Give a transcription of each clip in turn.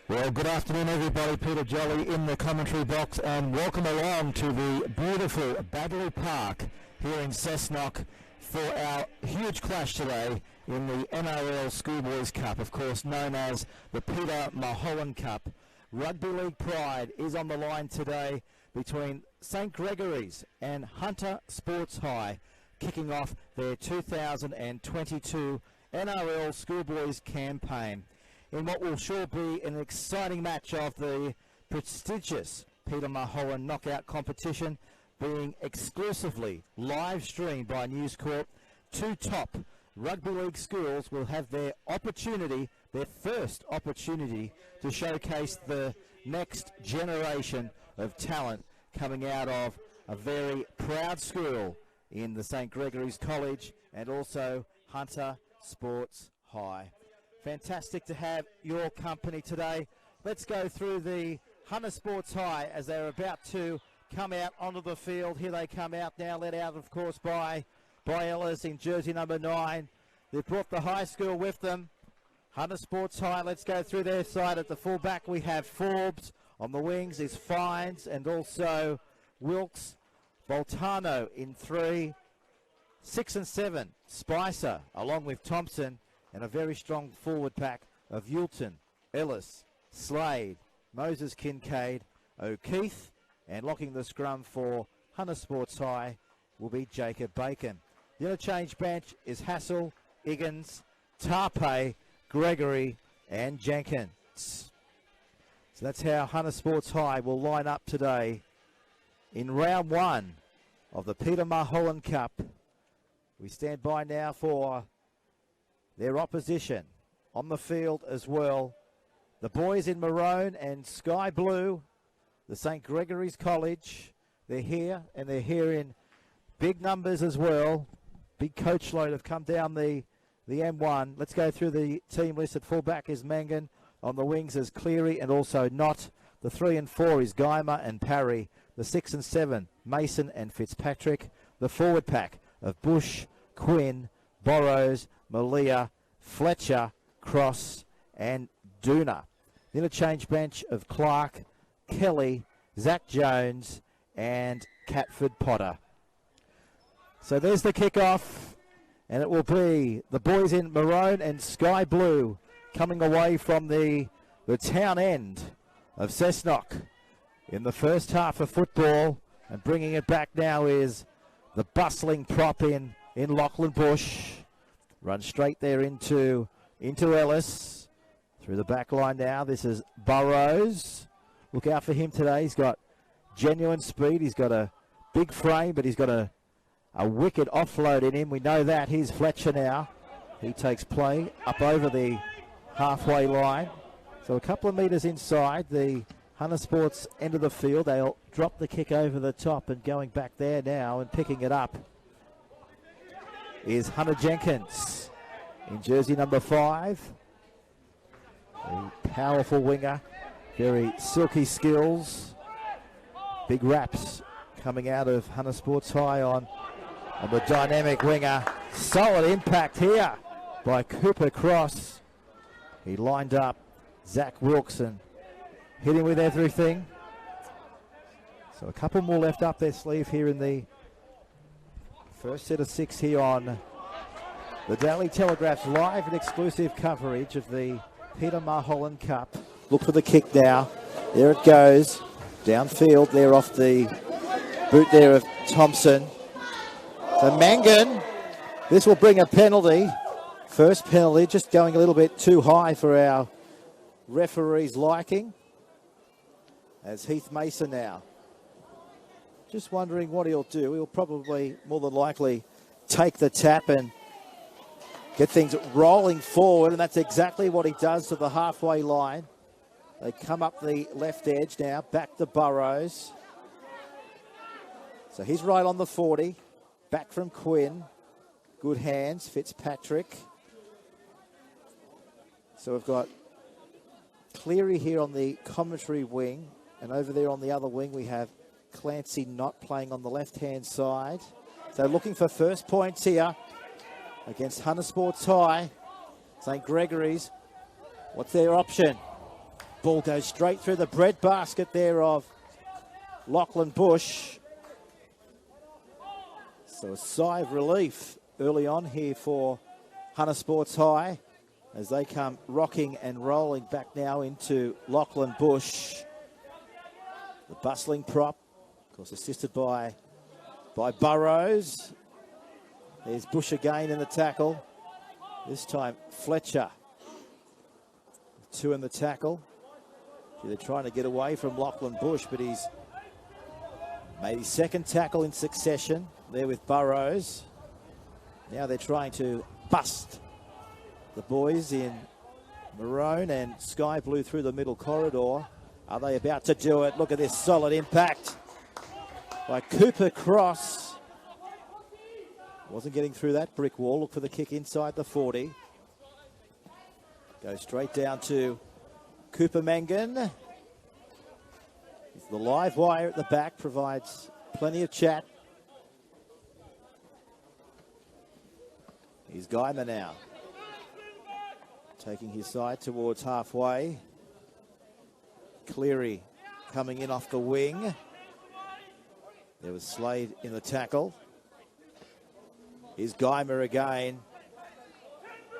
Well, good afternoon, everybody. Peter Jolly in the commentary box, and welcome along to the beautiful Baddeley Park here in Cessnock for our huge clash today in the NRL Schoolboys Cup, of course known as the Peter Mulholland Cup. Rugby League pride is on the line today between St Gregory's and Hunter Sports High, kicking off their 2022 NRL Schoolboys campaign in what will sure be an exciting match of the prestigious Peter Mulholland knockout competition, being exclusively live streamed by News Corp. Two top rugby league schools will have their first opportunity to showcase the next generation of talent coming out of a very proud school in the St Gregory's College and also Hunter Sports High. Fantastic to have your company today. Let's go through the Hunter Sports High as they're about to come out onto the field. Here they come out now, led out, of course, by Ellis in jersey number 9. They've brought the high school with them. Hunter Sports High, let's go through their side. At the fullback, we have Forbes. On the wings is Fines and also Wilkes. Voltano in 3. 6 and 7, Spicer, along with Thompson. And a very strong forward pack of Yulton, Ellis, Slade, Moses Kincaid, O'Keefe, and locking the scrum for Hunter Sports High will be Jacob Bacon. The interchange bench is Hassel, Higgins, Tarpe, Gregory, and Jenkins. So that's how Hunter Sports High will line up today in round 1 of the Peter Mulholland Cup. We stand by now for their opposition on the field as well. The boys in maroon and sky blue, the St Gregory's College, they're here, and they're here in big numbers as well. Big coach load have come down the M1. Let's go through the team list. At fullback is Mangan. On the wings is Cleary and also Knott. The 3 and 4 is Geimer and Parry. The 6 and 7, Mason and Fitzpatrick. The forward pack of Bush, Quinn, Borrows, Malia, Fletcher, Cross, and Duna. The interchange bench of Clark, Kelly, Zach Jones, and Catford Potter. So there's the kickoff, and it will be the boys in maroon and sky blue coming away from the town end of Cessnock in the first half of football, and bringing it back now is the bustling prop in Lachlan Bush. Run straight there into Ellis. Through the back line now. This is Burrows. Look out for him today. He's got genuine speed. He's got a big frame, but he's got a wicked offload in him. We know that. Here's Fletcher now. He takes play up over the halfway line. So a couple of metres inside the Hunter Sports end of the field. They'll drop the kick over the top, and going back there now and picking it up is Hunter Jenkins in jersey number 5. A powerful winger, very silky skills. Big raps coming out of Hunter Sports High on the dynamic winger. Solid impact here by Cooper Cross. He lined up Zach Wilkson, hit him with everything. So a couple more left up their sleeve here in the first set of 6 here on the Daily Telegraph's live and exclusive coverage of the Peter Mulholland Cup. Look for the kick now. There it goes. Downfield there off the boot there of Thompson. So Mangan, this will bring a penalty. First penalty, just going a little bit too high for our referee's liking. As Heath Mason now. Just wondering what he'll do. He'll probably, more than likely, take the tap and get things rolling forward, and that's exactly what he does to the halfway line. They come up the left edge now, back to Burrows. So he's right on the 40. Back from Quinn. Good hands, Fitzpatrick. So we've got Cleary here on the commentary wing, and over there on the other wing we have Clancy Knott playing on the left-hand side. So looking for first points here against Hunter Sports High. St Gregory's, what's their option? Ball goes straight through the breadbasket there of Lachlan Bush. So a sigh of relief early on here for Hunter Sports High as they come rocking and rolling back now into Lachlan Bush. The bustling prop, of course, assisted by Burrows. There's Bush again in the tackle. This time Fletcher. 2 in the tackle. They're trying to get away from Lachlan Bush, but he's made his second tackle in succession there with Burrows. Now they're trying to bust the boys in maroon and sky blue through the middle corridor. Are they about to do it? Look at this solid impact by Cooper Cross. Wasn't getting through that brick wall. Look for the kick inside the 40. Goes straight down to Cooper Mangan. The live wire at the back provides plenty of chat. Here's Guymer now. Taking his side towards halfway. Cleary coming in off the wing. There was Slade in the tackle. Here's Guymer again.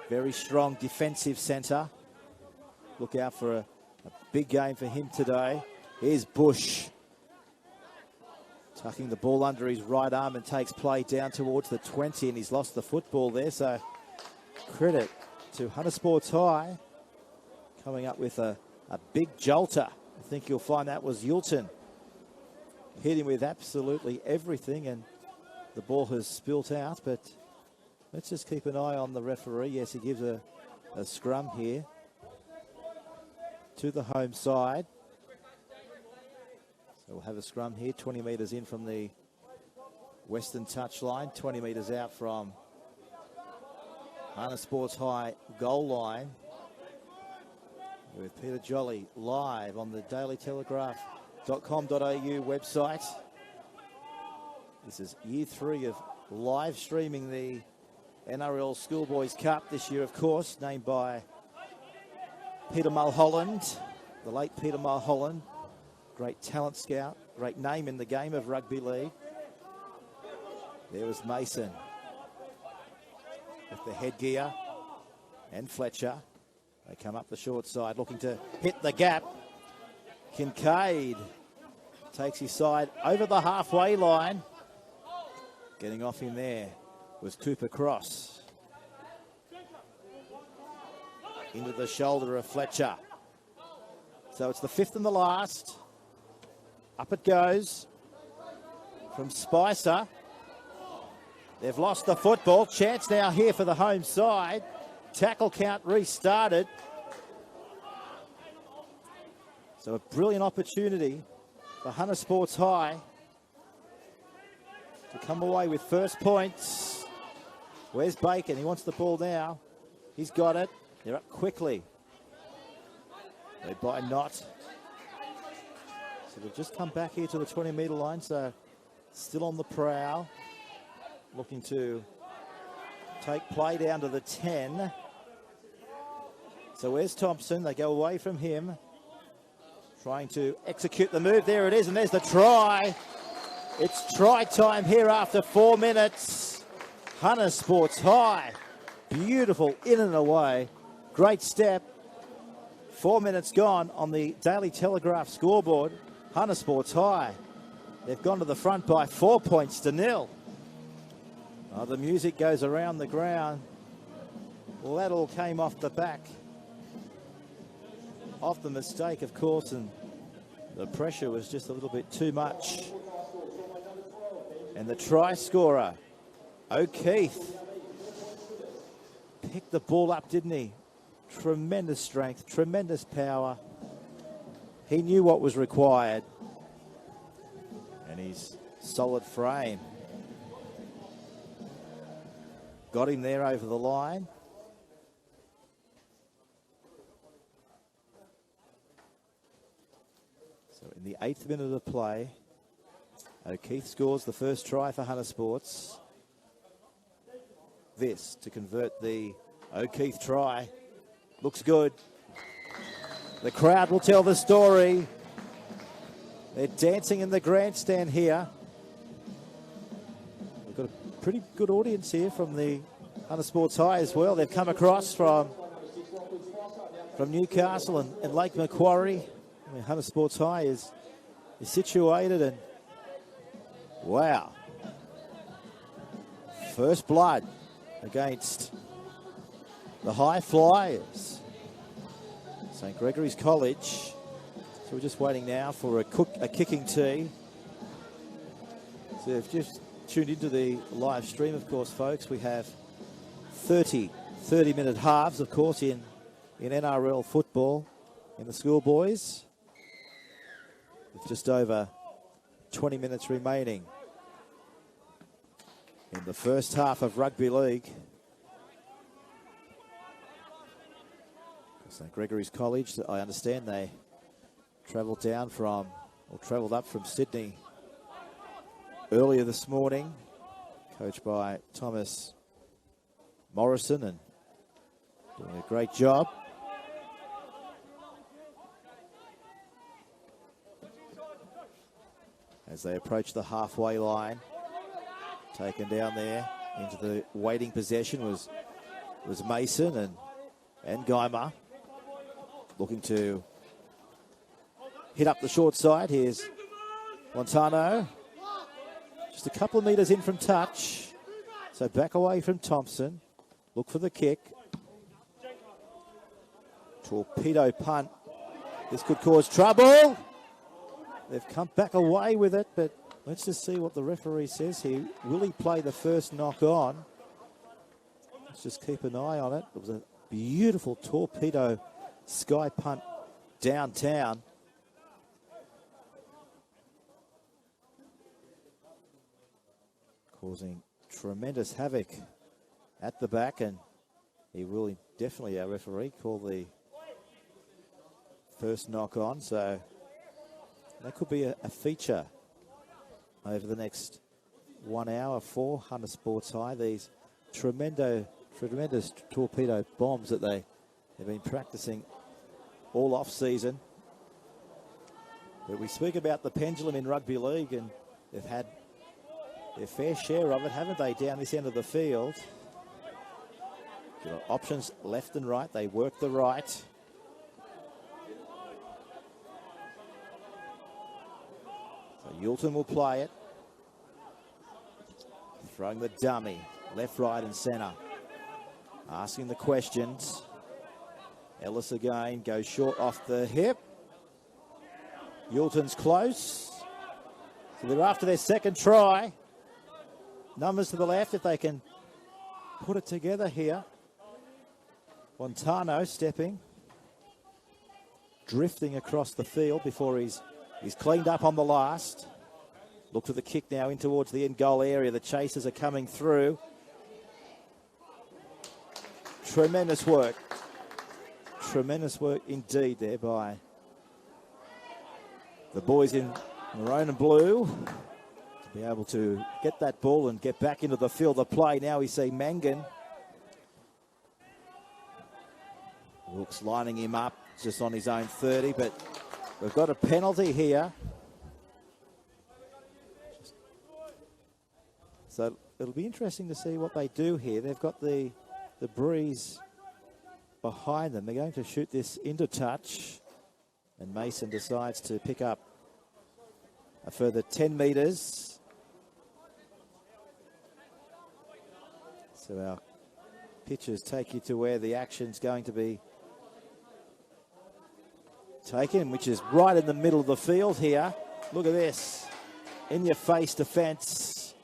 Very strong defensive centre. Look out for a big game for him today. Here's Bush. Tucking the ball under his right arm and takes play down towards the 20, and he's lost the football there. So credit to Hunter Sports High coming up with a big jolter. I think you'll find that was Yulton. Hit him with absolutely everything, and the ball has spilt out. But let's just keep an eye on the referee. Yes, he gives a scrum here to the home side. So we'll have a scrum here, 20 metres in from the western touchline, 20 metres out from Hunter Sports High goal line. With Peter Jolly live on the dailytelegraph.com.au website. This is year 3 of live streaming the NRL Schoolboys Cup this year, of course, named by Peter Mulholland, the late Peter Mulholland. Great talent scout, great name in the game of rugby league. There was Mason with the headgear and Fletcher. They come up the short side looking to hit the gap. Kincaid takes his side over the halfway line. Getting off him there was Cooper Cross. Into the shoulder of Fletcher. So it's the 5th and the last. Up it goes from Spicer. They've lost the football. Chance now here for the home side. Tackle count restarted. So a brilliant opportunity for Hunter Sports High to come away with first points. Where's Bacon? He wants the ball now. He's got it. They're up quickly. Led by Knott. So they've just come back here to the 20-metre line, so still on the prowl. Looking to take play down to the 10. So where's Thompson? They go away from him. Trying to execute the move. There it is, and there's the try. It's try time here after 4 minutes. Hunter Sports High. Beautiful in and away. Great step. 4 minutes gone on the Daily Telegraph scoreboard. Hunter Sports High. They've gone to the front by 4 points to 0. Oh, the music goes around the ground. Well, that all came off the back of the mistake, of course, and the pressure was just a little bit too much. And the try scorer, O'Keefe, picked the ball up, didn't he? Tremendous strength, tremendous power. He knew what was required. And his solid frame got him there over the line. So in the 8th minute of play, O'Keefe scores the first try for Hunter Sports. This to convert the O'Keefe try. Looks good. The crowd will tell the story. They're dancing in the grandstand here. We've got a pretty good audience here from the Hunter Sports High as well. They've come across from Newcastle and Lake Macquarie. I mean, Hunter Sports High is situated, and wow. First blood against the High Flyers. St. Gregory's College. So we're just waiting now for a kicking tee. So if you've just tuned into the live stream, of course, folks, we have 30-minute halves, of course, in NRL football in the schoolboys, with just over 20 minutes remaining in the first half of Rugby League. St. Gregory's College, I understand they travelled up from Sydney earlier this morning, coached by Thomas Morrison, and doing a great job. As they approach the halfway line, taken down there into the waiting possession was Mason and Geimer, looking to hit up the short side. Here's Montano, just a couple of metres in from touch, so back away from Thompson. Look for the kick. Torpedo punt. This could cause trouble. They've come back away with it, but let's just see what the referee says here. Will he play the first knock on? Let's just keep an eye on it. It was a beautiful torpedo sky punt downtown. Causing tremendous havoc at the back, and he will definitely, our referee, call the first knock on. So that could be a feature over the next 1 hour for Hunter Sports High. These tremendous torpedo bombs that they've been practicing all off season. But we speak about the pendulum in rugby league, and they've had their fair share of it, haven't they, down this end of the field? Options left and right. They work the right. So Yulton will play it. Throwing the dummy. Left, right and centre. Asking the questions. Ellis again goes short off the hip. Yulton's close. So they're after their second try. Numbers to the left if they can put it together here. Montano stepping, drifting across the field before he's cleaned up on the last. Look for the kick now in towards the end goal area. The chasers are coming through. Tremendous work. Tremendous work indeed there by the boys in maroon and blue to be able to get that ball and get back into the field of play. Now we see Mangan. Wilkes lining him up just on his own 30, but we've got a penalty here. So it'll be interesting to see what they do here. They've got the breeze behind them. They're going to shoot this into touch, and Mason decides to pick up a further 10 metres. So our pitchers take you to where the action's going to be taken, which is right in the middle of the field here. Look at this. In your face defence.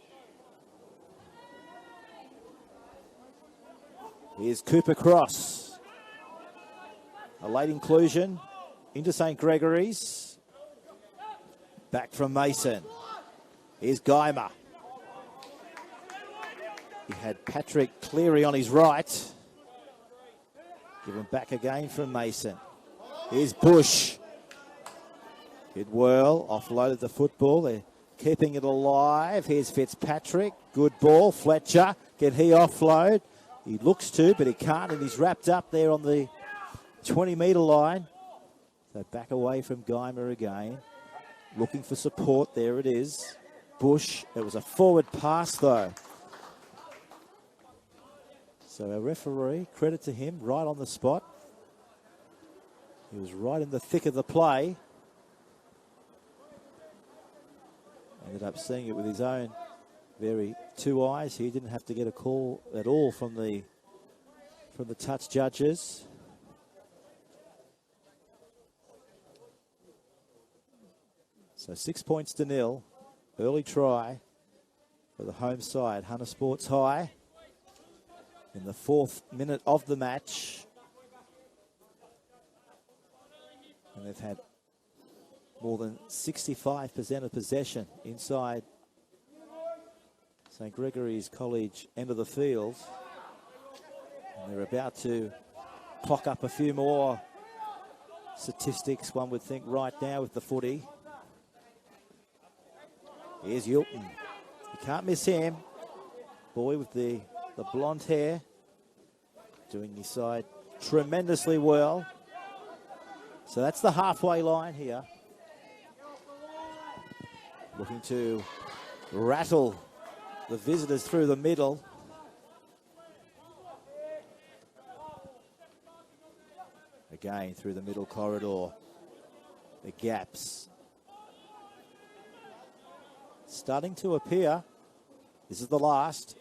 Here's Cooper Cross. A late inclusion into St. Gregory's. Back from Mason. Here's Geimer. He had Patrick Cleary on his right. Give him back again from Mason. Here's Bush. Good whirl, offloaded the football. They're keeping it alive. Here's Fitzpatrick. Good ball. Fletcher. Can he offload? He looks to, but he can't, and he's wrapped up there on the 20-metre line. So back away from Geimer again. Looking for support. There it is. Bush. It was a forward pass, though. So our referee, credit to him, right on the spot. He was right in the thick of the play. Ended up seeing it with his own very two eyes. He didn't have to get a call at all from the touch judges. So 6 points to nil. Early try for the home side, Hunter Sports High. In the 4th minute of the match. And they've had more than 65% of possession inside St. Gregory's College end of the field. And they're about to clock up a few more statistics, one would think, right now with the footy. Here's Yulton. You can't miss him. Boy with the blonde hair, doing his side tremendously well. So that's the halfway line here. Looking to rattle the visitors through the middle. Again through the middle corridor. The gaps starting to appear. This is the last.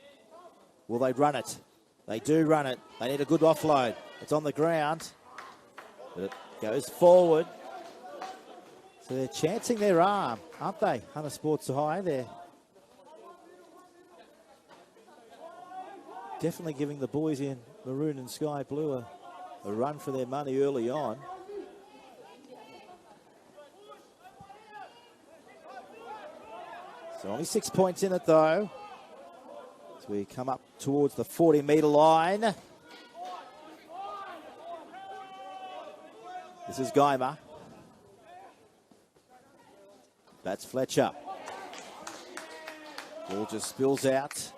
Will they run it? They do run it. They need a good offload. It's on the ground. But it goes forward. So they're chancing their arm, aren't they? Hunter Sports High there. Definitely giving the boys in maroon and sky blue a run for their money early on. So only 6 points in it, though. We come up towards the 40-metre line. This is Geimer. That's Fletcher. Ball just spills out.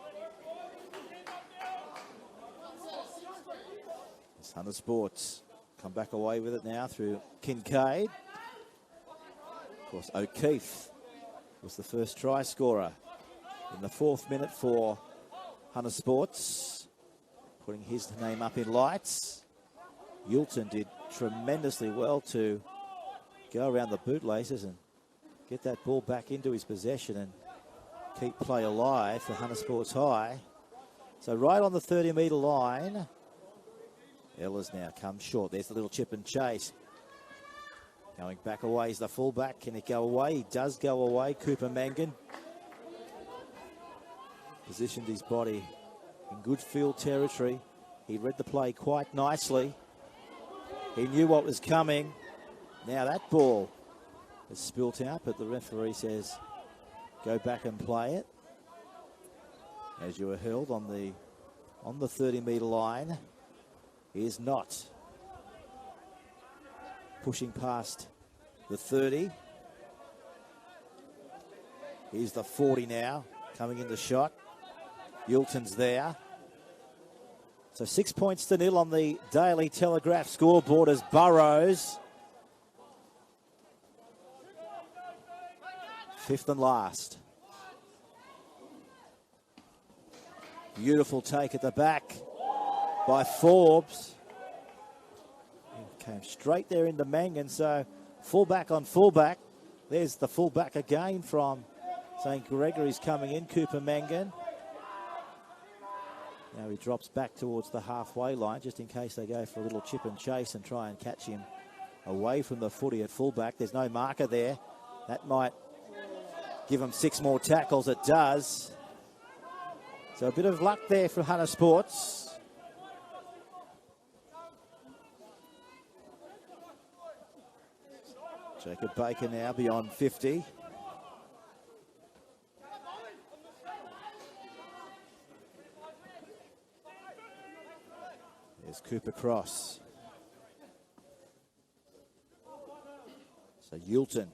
It's Hunter Sports. Come back away with it now through Kincaid. Of course, O'Keefe was the first try scorer in the 4th minute for Hunter Sports, putting his name up in lights. Yulton did tremendously well to go around the bootlaces and get that ball back into his possession and keep play alive for Hunter Sports High. So right on the 30-metre line. Ella's now come short. There's the little chip and chase. Going back away is the fullback. Can it go away? He does go away. Cooper Mangan positioned his body in good field territory. He read the play quite nicely. He knew what was coming. Now that ball is spilt out, but the referee says go back and play it. As you were held on the 30-metre line. He is not pushing past the 30. Here's the 40 now, coming in the shot. Yulton's there. So 6 points to nil on the Daily Telegraph scoreboard as Burrows, 5th and last. Beautiful take at the back by Forbes. He came straight there into Mangan, so fullback on fullback. There's the fullback again from St. Gregory's coming in, Cooper Mangan. Now he drops back towards the halfway line just in case they go for a little chip and chase and try and catch him away from the footy at fullback. There's no marker there. That might give him 6 more tackles. It does. So a bit of luck there for Hunter Sports. Jacob Baker now beyond 50. There's Cooper Cross. So Yulton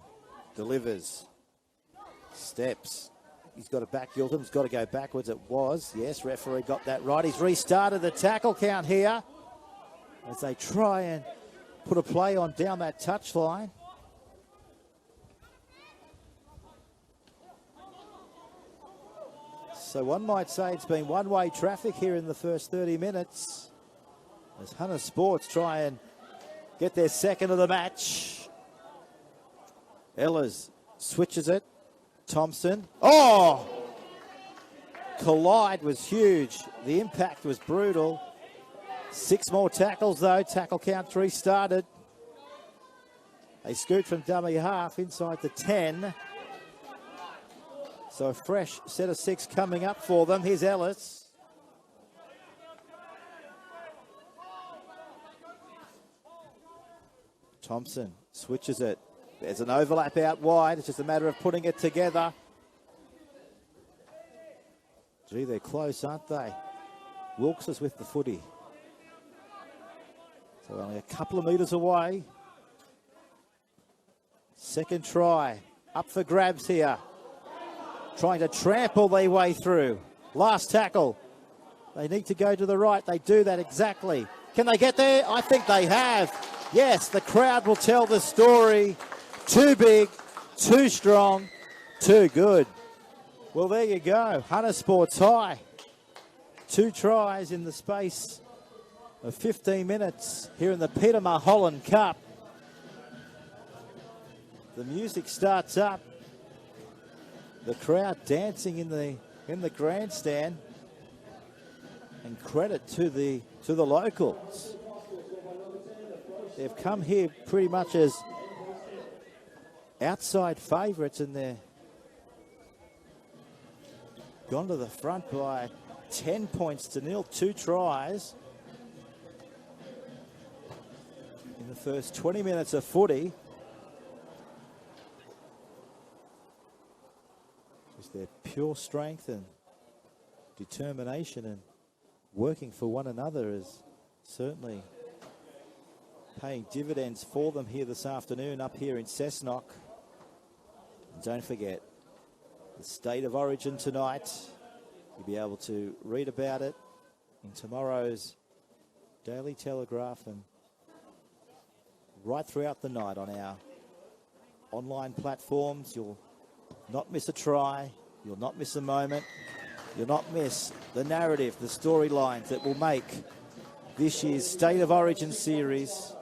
delivers. Steps. He's got it back. Yulton's got to go backwards. It was. Yes, referee got that right. He's restarted the tackle count here as they try and put a play on down that touchline. So one might say it's been one-way traffic here in the first 30 minutes as Hunter Sports try and get their second of the match. Ehlers switches it. Thompson. Oh! Collide was huge. The impact was brutal. 6 more tackles though. Tackle count 3 started. They scoot from dummy half inside the 10. So a fresh set of 6 coming up for them. Here's Ellis. Thompson switches it. There's an overlap out wide. It's just a matter of putting it together. Gee, they're close, aren't they? Wilkes is with the footy. So only a couple of metres away. Second try. Up for grabs here. Trying to trample their way through. Last tackle. They need to go to the right. They do that exactly. Can they get there? I think they have. Yes, the crowd will tell the story. Too big, too strong, too good. Well, there you go. Hunter Sports High. 2 tries in the space of 15 minutes here in the Peter Mulholland Cup. The music starts up. The crowd dancing in the grandstand, and credit to the locals. They've come here pretty much as outside favourites, and they're gone to the front by 10 points to nil. 2 tries in the first 20 minutes of footy. Their pure strength and determination and working for one another is certainly paying dividends for them here this afternoon up here in Cessnock. And don't forget, the State of Origin tonight. You'll be able to read about it in tomorrow's Daily Telegraph and right throughout the night on our online platforms. You'll not miss a try. You'll not miss a moment. You'll not miss the narrative, the storylines that will make this year's State of Origin series.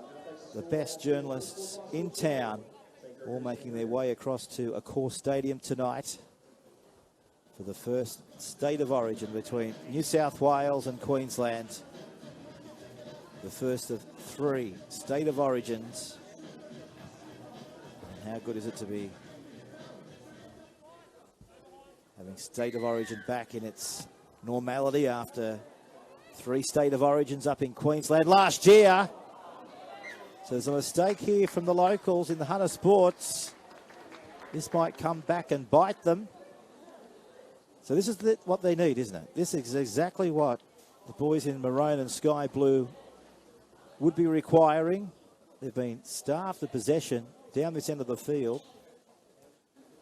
The best journalists in town all making their way across to Accor Stadium tonight for the first State of Origin between New South Wales and Queensland. The first of 3 State of Origins. And how good is it to be having State of Origin back in its normality after 3 State of Origins up in Queensland last year. So there's a mistake here from the locals in the Hunter Sports. This might come back and bite them. So this is what they need, isn't it? This is exactly what the boys in maroon and sky blue would be requiring. They've been starved of possession down this end of the field.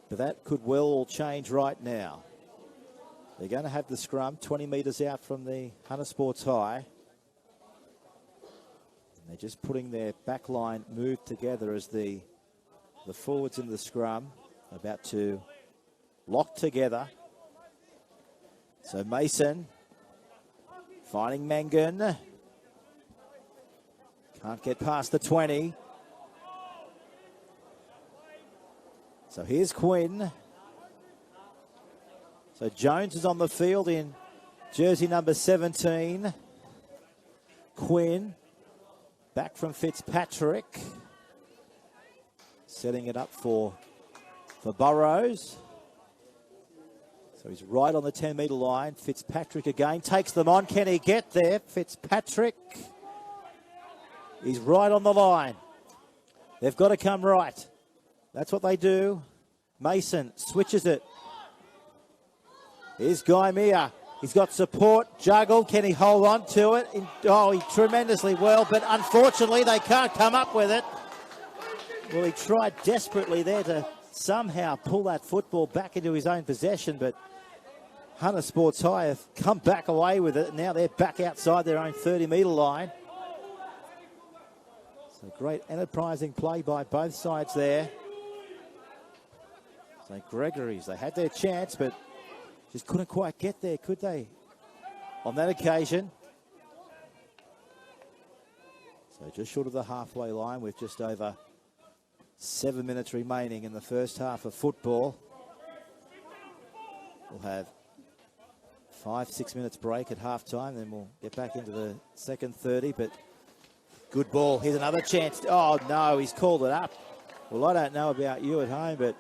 But that could well all change right now. They're going to have the scrum 20 metres out from the Hunter Sports High. And they're just putting their back line move together as the forwards in the scrum are about to lock together. So Mason finding Mangan. Can't get past the 20. So here's Quinn. So Jones is on the field in jersey number 17. Quinn back from Fitzpatrick. Setting it up for Burrows. So he's right on the 10-metre line. Fitzpatrick again takes them on. Can he get there? Fitzpatrick. He's right on the line. They've got to come right. That's what they do. Mason switches it. Here's Guy Meir. He's got support, juggled. Can he hold on to it? Oh, he tremendously well, but unfortunately they can't come up with it. Well, he tried desperately there to somehow pull that football back into his own possession, but Hunter Sports High have come back away with it. Now they're back outside their own 30-metre line. So great enterprising play by both sides there. So Gregory's, they had their chance, but just couldn't quite get there, could they? On that occasion. So just short of the halfway line with just over 7 minutes remaining in the first half of football. We'll have 5-6 minutes break at half time, then we'll get back into the second 30, but good ball. Here's another chance. Oh no, he's called it up. Well, I don't know about you at home, but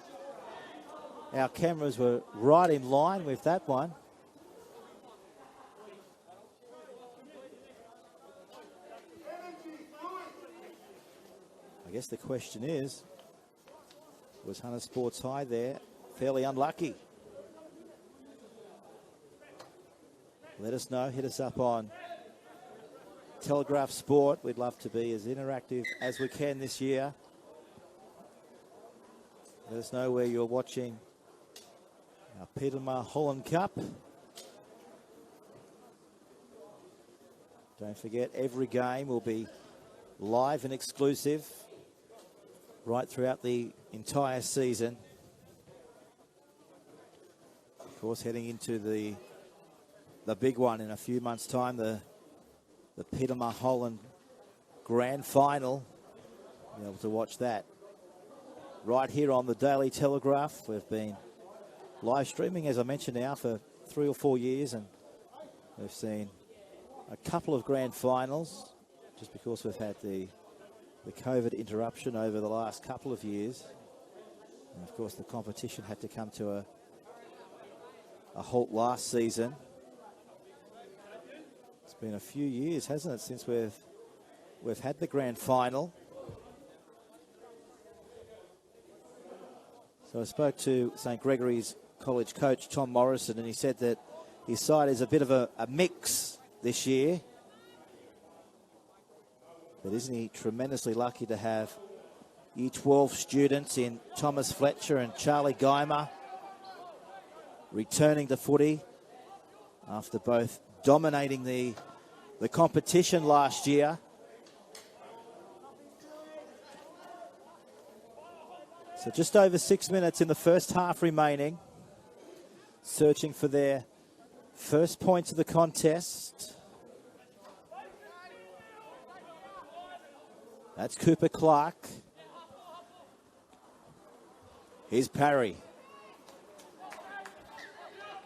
our cameras were right in line with that one. I guess the question is, was Hunter Sports High there fairly unlucky? Let us know. Hit us up on Telegraph Sport. We'd love to be as interactive as we can this year. Let us know where you're watching our Petermar Holland Cup. Don't forget, every game will be live and exclusive right throughout the entire season. Of course, heading into the big one in a few months' time, the Petermar Holland Grand Final. Be able to watch that right here on the Daily Telegraph. We've been live streaming, as I mentioned now, for 3 or 4 years, and we've seen a couple of grand finals just because we've had the COVID interruption over the last couple of years. And of course, the competition had to come to a halt last season. It's been a few years, hasn't it, since we've had the grand final. So I spoke to St. Gregory's College coach Tom Morrison, and he said that his side is a bit of a mix this year. But isn't he tremendously lucky to have Year 12 students in Thomas Fletcher and Charlie Geimer returning to footy after both dominating the competition last year. So just over 6 minutes in the first half remaining, searching for their first points of the contest. That's Cooper Clark. Here's Parry.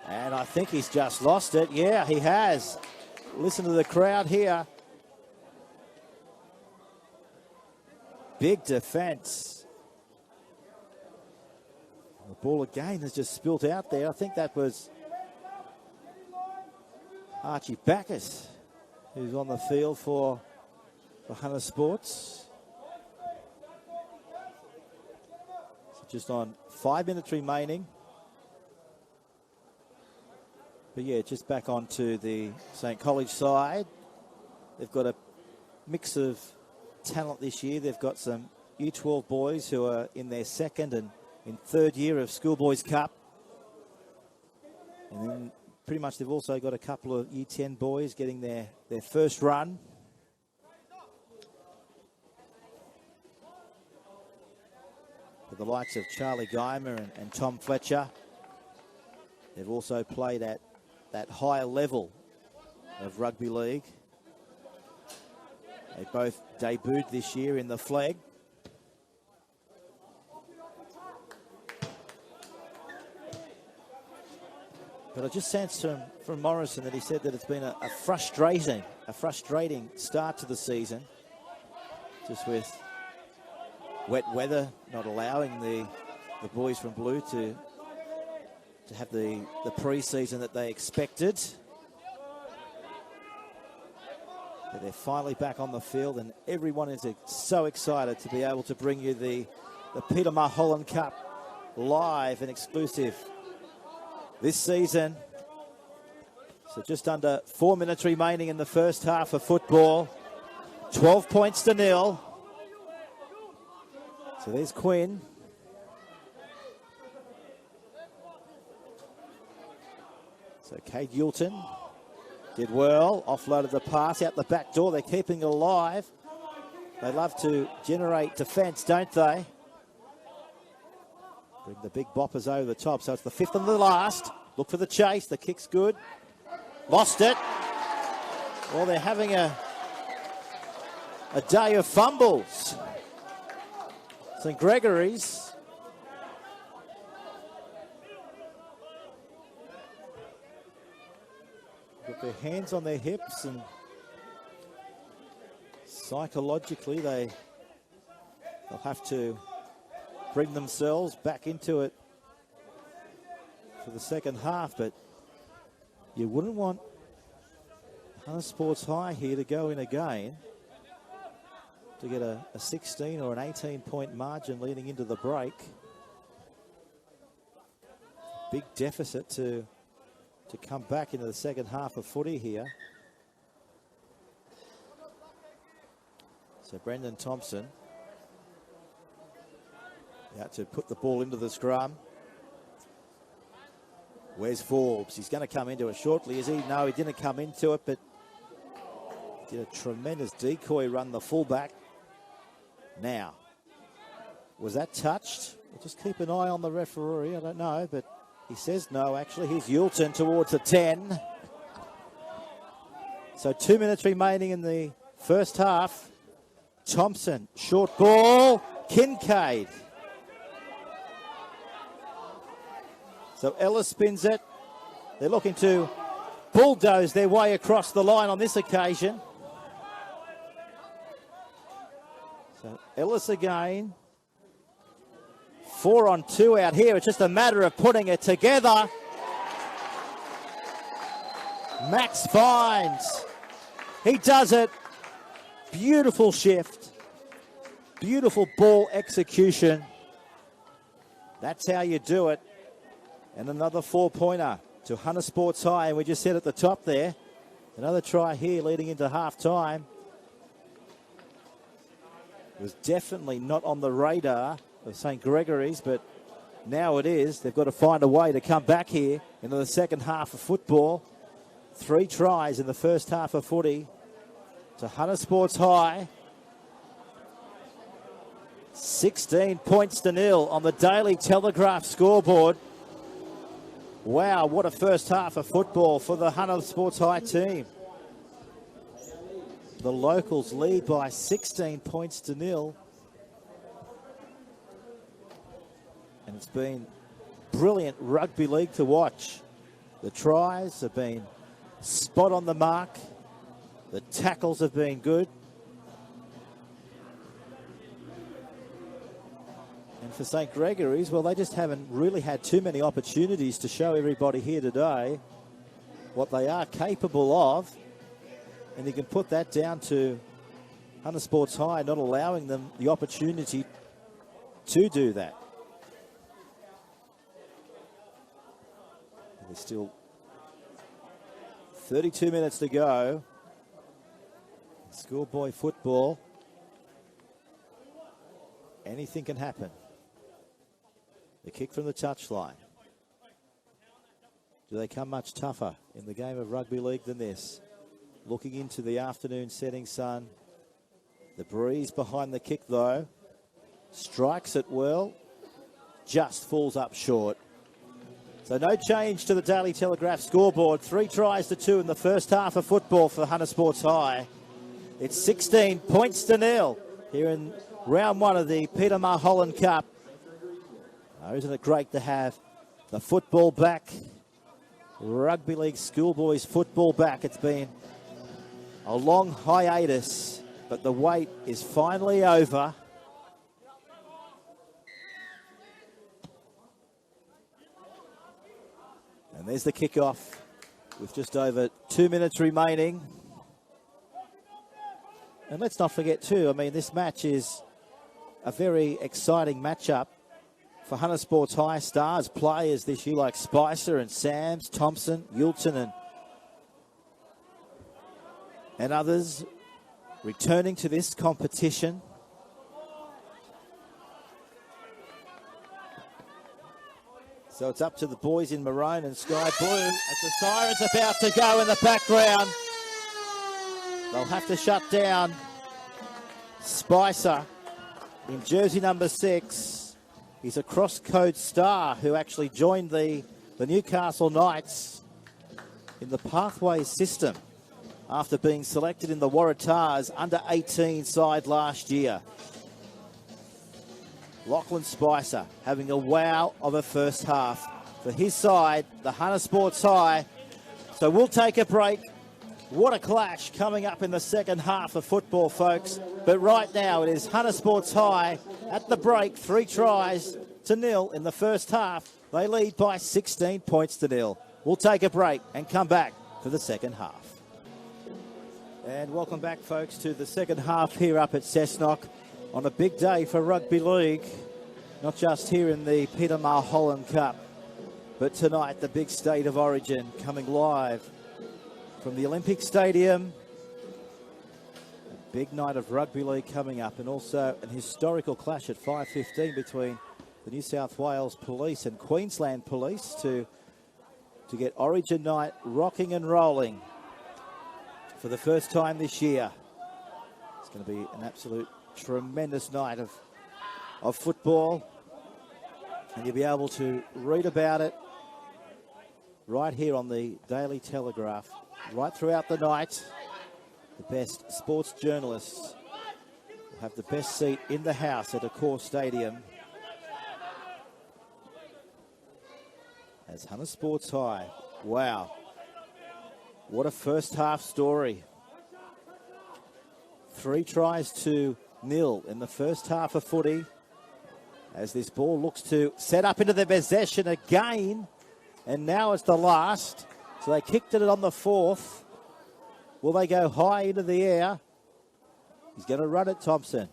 And I think he's just lost it. Yeah, he has. Listen to the crowd here. Big defense. The ball again has just spilt out there. I think that was Archie Backus, who's on the field for Hunter Sports. So just on 5 minutes remaining. But yeah, just back onto the St. College side. They've got a mix of talent this year. They've got some Year 12 boys who are in their second and in third year of Schoolboys Cup. And then pretty much they've also got a couple of Year 10 boys getting their first run. But the likes of Charlie Geimer and Tom Fletcher, they've also played at that higher level of rugby league. They both debuted this year in the flag. But I just sensed from Morrison that he said that it's been a frustrating start to the season, just with wet weather not allowing the boys from Blue to have the pre-season that they expected. But they're finally back on the field, and everyone is so excited to be able to bring you the Petermar Holland Cup live and exclusive this season. So just under 4 minutes remaining in the first half of football. 12 points to 0. So there's Quinn. So Cade Yulton did well, offloaded the pass out the back door. They're keeping it alive. They love to generate defence, don't they? Bring the big boppers over the top. So it's the fifth and the last. Look for the chase. The kick's good. Lost it. Well, they're having a day of fumbles. St. Gregory's. Got their hands on their hips, and psychologically they'll have to bring themselves back into it for the second half. But you wouldn't want Hunter Sports High here to go in again to get a 16 or an 18-point margin leading into the break. Big deficit to come back into the second half of footy here. So Brendan Thompson out to put the ball into the scrum. Where's Forbes? He's going to come into it shortly, is he? No, he didn't come into it, but did a tremendous decoy run, the fullback. Now, was that touched? We'll just keep an eye on the referee. I don't know, but he says no, actually. Here's Yulton towards the 10. So 2 minutes remaining in the first half. Thompson, short ball, Kincaid. So Ellis spins it. They're looking to bulldoze their way across the line on this occasion. So Ellis again. 4 on 2 out here. It's just a matter of putting it together. Max finds. He does it. Beautiful shift. Beautiful ball execution. That's how you do it. And another 4-pointer to Hunter Sports High. And we just said at the top there, another try here leading into half-time. It was definitely not on the radar of St. Gregory's, but now it is. They've got to find a way to come back here into the second half of football. 3 tries in the first half of footy to Hunter Sports High. 16 points to nil on the Daily Telegraph scoreboard. Wow, what a first half of football for the Hunter Sports High team. The locals lead by 16 points to nil. And it's been brilliant rugby league to watch. The tries have been spot on the mark. The tackles have been good. And for St. Gregory's, well, they just haven't really had too many opportunities to show everybody here today what they are capable of. And you can put that down to Hunter Sports High not allowing them the opportunity to do that. There's still 32 minutes to go. Schoolboy football. Anything can happen. The kick from the touchline. Do they come much tougher in the game of rugby league than this? Looking into the afternoon setting sun. The breeze behind the kick though. Strikes it well. Just falls up short. So no change to the Daily Telegraph scoreboard. 3 tries to 2 in the first half of football for Hunter Sports High. It's 16 points to nil here in round 1 of the Peter Mulholland Cup. Oh, isn't it great to have the football back? Rugby League Schoolboys football back. It's been a long hiatus, but the wait is finally over. And there's the kickoff with just over 2 minutes remaining. And let's not forget too, I mean, this match is a very exciting matchup for Hunter Sports High stars players this year like Spicer and Sams, Thompson, Yulton and others returning to this competition. So it's up to the boys in maroon and sky blue as the siren's about to go in the background. They'll have to shut down Spicer in jersey number 6. He's a cross-code star who actually joined the Newcastle Knights in the Pathways system after being selected in the Waratahs under-18 side last year. Lachlan Spicer having a wow of a first half for his side, the Hunter Sports High. So we'll take a break. What a clash coming up in the second half of football, folks. But right now it is Hunter Sports High at the break, 3-0 in the first half. They lead by 16 points to 0. We'll take a break and come back for the second half. And welcome back, folks, to the second half here up at Cessnock on a big day for Rugby League. Not just here in the Peter Mulholland Cup, but tonight the big State of Origin coming live from the Olympic Stadium. A big night of Rugby League coming up, and also an historical clash at 5:15 between the New South Wales Police and Queensland Police to get Origin night rocking and rolling for the first time this year. It's going to be an absolute tremendous night of football, and you'll be able to read about it right here on the Daily Telegraph right throughout the night. The best sports journalists will have the best seat in the house at Accor Stadium as Hunter Sports High. Wow, what a first half story. 3 tries to 0 in the first half of footy as this ball looks to set up into their possession again, and now it's the last. So they kicked it on the 4th. Will they go high into the air? He's going to run it, Thompson.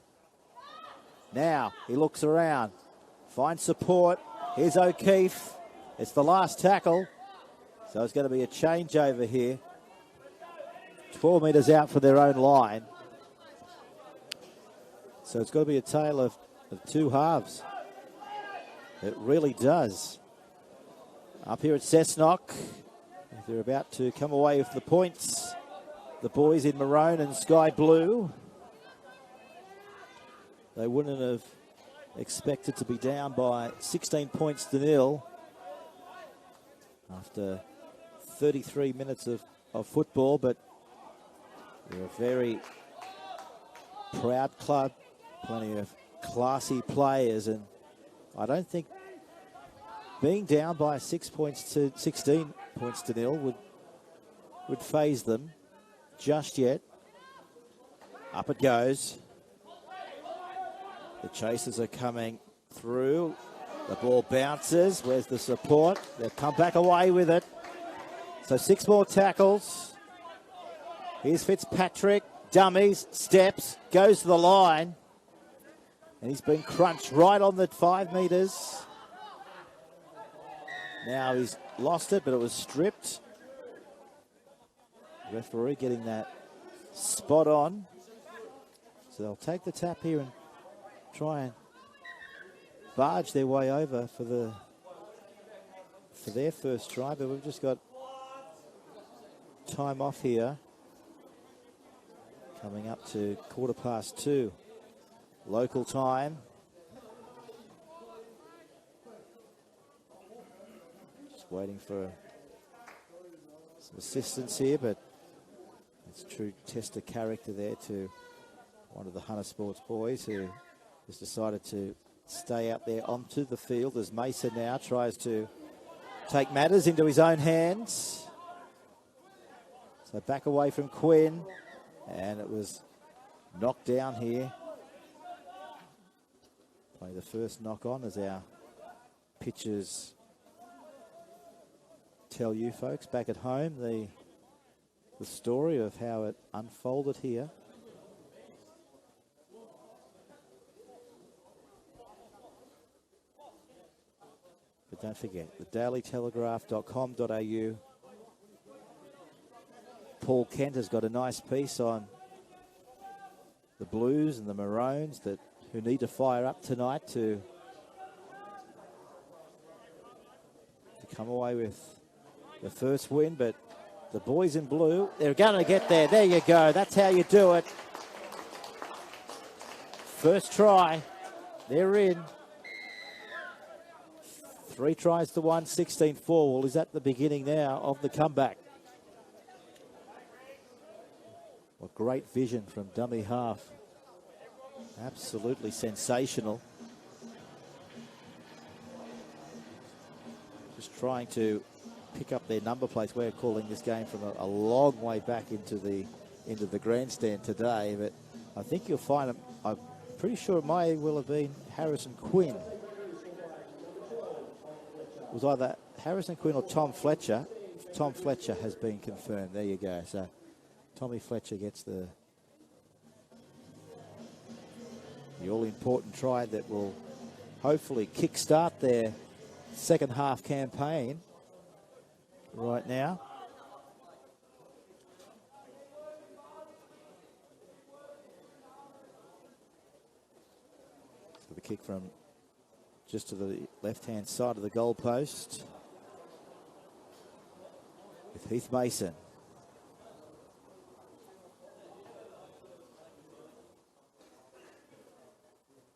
Now he looks around, finds support. Here's O'Keefe. It's the last tackle. So it's going to be a changeover here. 12 metres out for their own line. So it's got to be a tale of two halves. It really does. Up here at Cessnock, they're about to come away with the points. The boys in maroon and sky blue. They wouldn't have expected to be down by 16 points to 0 after 33 minutes of football, but they're a very proud club, plenty of classy players, and I don't think being down by 16 points to 0 would faze them just yet. Up it goes. The chasers are coming through. The ball bounces. Where's the support? They've come back away with it. So 6 more tackles. Here's Fitzpatrick. Dummies, steps, goes to the line. And he's been crunched right on the 5 metres. Now he's lost it, but it was stripped. Referee getting that spot on. So they'll take the tap here and try and barge their way over for their first try, but we've just got time off here. Coming up to 2:15 local time. Just waiting for some assistance here, but it's a true test of character there to one of the Hunter Sports boys who has decided to stay out there onto the field as Mason now tries to take matters into his own hands. So back away from Quinn, and it was knocked down here. Play the first knock on as our pitchers tell you folks back at home the story of how it unfolded here. But don't forget, the dailytelegraph.com.au. Paul Kent has got a nice piece on the Blues and the Maroons who need to fire up tonight to come away with the first win. But the boys in blue, they're going to get there. There you go. That's how you do it. first try. They're in. 3 tries to 1, 16-4. Well, is that the beginning now of the comeback? What great vision from dummy half. Absolutely sensational. Just trying to pick up their number plates. We're calling this game from a long way back into the grandstand today, but I think you'll find them. I'm pretty sure it may well have been Harrison Quinn. It was either Harrison Quinn or Tom Fletcher. Tom Fletcher has been confirmed. There you go. So Tommy Fletcher gets the all-important try that will hopefully kickstart their second half campaign right now. So the kick from just to the left-hand side of the goal post with Heath Mason.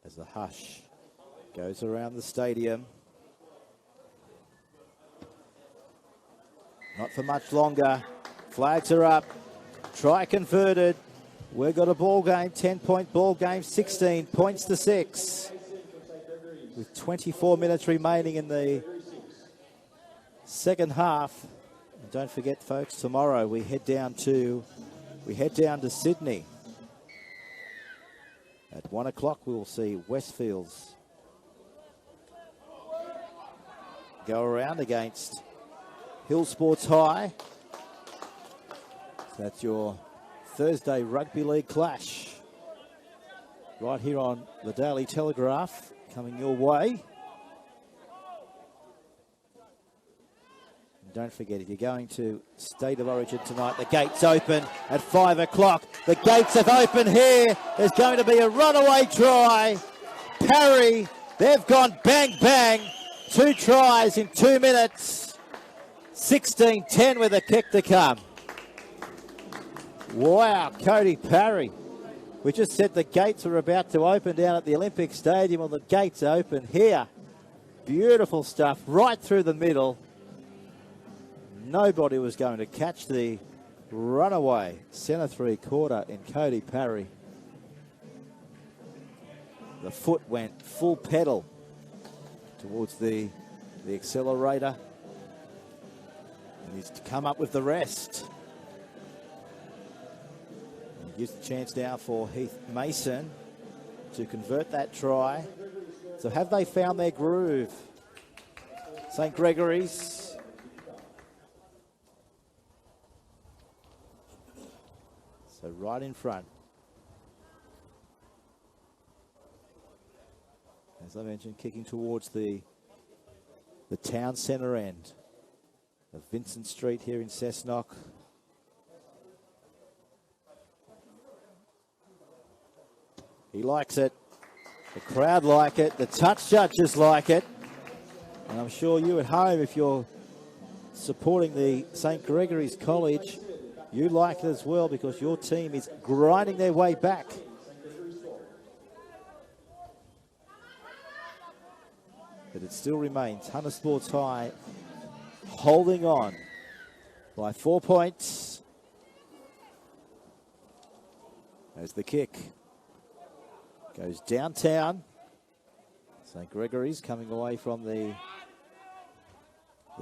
As the hush goes around the stadium. Not for much longer. Flags are up. Try converted. We've got a ball game, 10-point ball game, 16 points to 6. With 24 minutes remaining in the second half. And don't forget, folks, tomorrow we head down to Sydney. At 1 o'clock, we will see Westfields go around against Hill Sports High. So that's your Thursday Rugby League clash. Right here on the Daily Telegraph, coming your way. And don't forget, if you're going to State of Origin tonight, the gates open at 5 o'clock. The gates have opened here. There's going to be a runaway try. Parry, they've gone bang, bang. 2 tries in 2 minutes. 16-10 with a kick to come. Wow, Cody Parry. We just said the gates were about to open down at the Olympic Stadium. Well, the gates open here. Beautiful stuff right through the middle. Nobody was going to catch the runaway centre 3/4 in Cody Parry. The foot went full pedal towards the accelerator. And he's to come up with the rest. And he gives the chance now for Heath Mason to convert that try. So have they found their groove? St. Gregory's. So right in front. As I mentioned, kicking towards the town centre end of Vincent Street here in Cessnock. He likes it. The crowd like it. The touch judges like it. And I'm sure you at home, if you're supporting the St. Gregory's College, you like it as well, because your team is grinding their way back. But it still remains Hunter Sports High holding on by 4 points. As the kick goes downtown. St. Gregory's coming away from the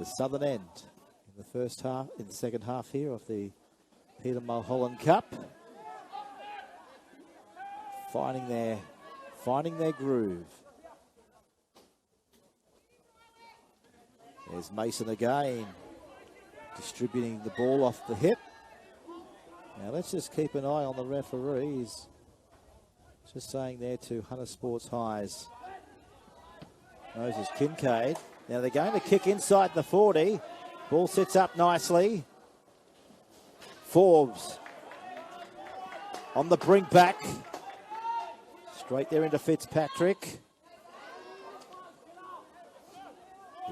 southern end in the second half here of the Peter Mulholland Cup. Finding their groove. There's Mason again, distributing the ball off the hip. Now let's just keep an eye on the referee. He's just saying there to Hunter Sports High's Moses Kincaid. Now they're going to kick inside the 40. Ball sits up nicely. Forbes on the brink back. Straight there into Fitzpatrick.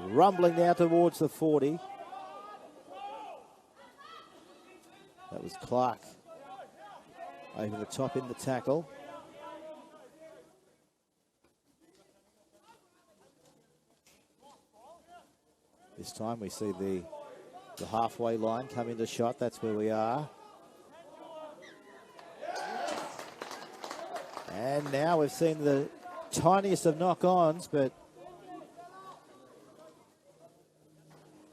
Rumbling now towards the 40. That was Clark over the top in the tackle. This time we see the halfway line come into shot. That's where we are. And now we've seen the tiniest of knock-ons, but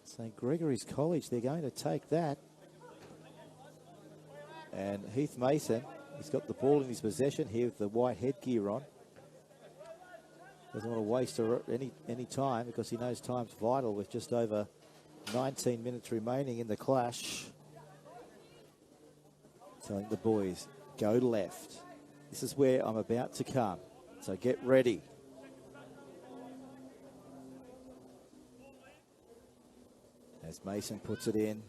St. Gregory's College, they're going to take that. And Heath Mason, he's got the ball in his possession here with the white headgear on. Doesn't want to waste any time because he knows time's vital with just over 19 minutes remaining in the clash. Telling the boys, go left. This is where I'm about to come, so get ready. As Mason puts it in.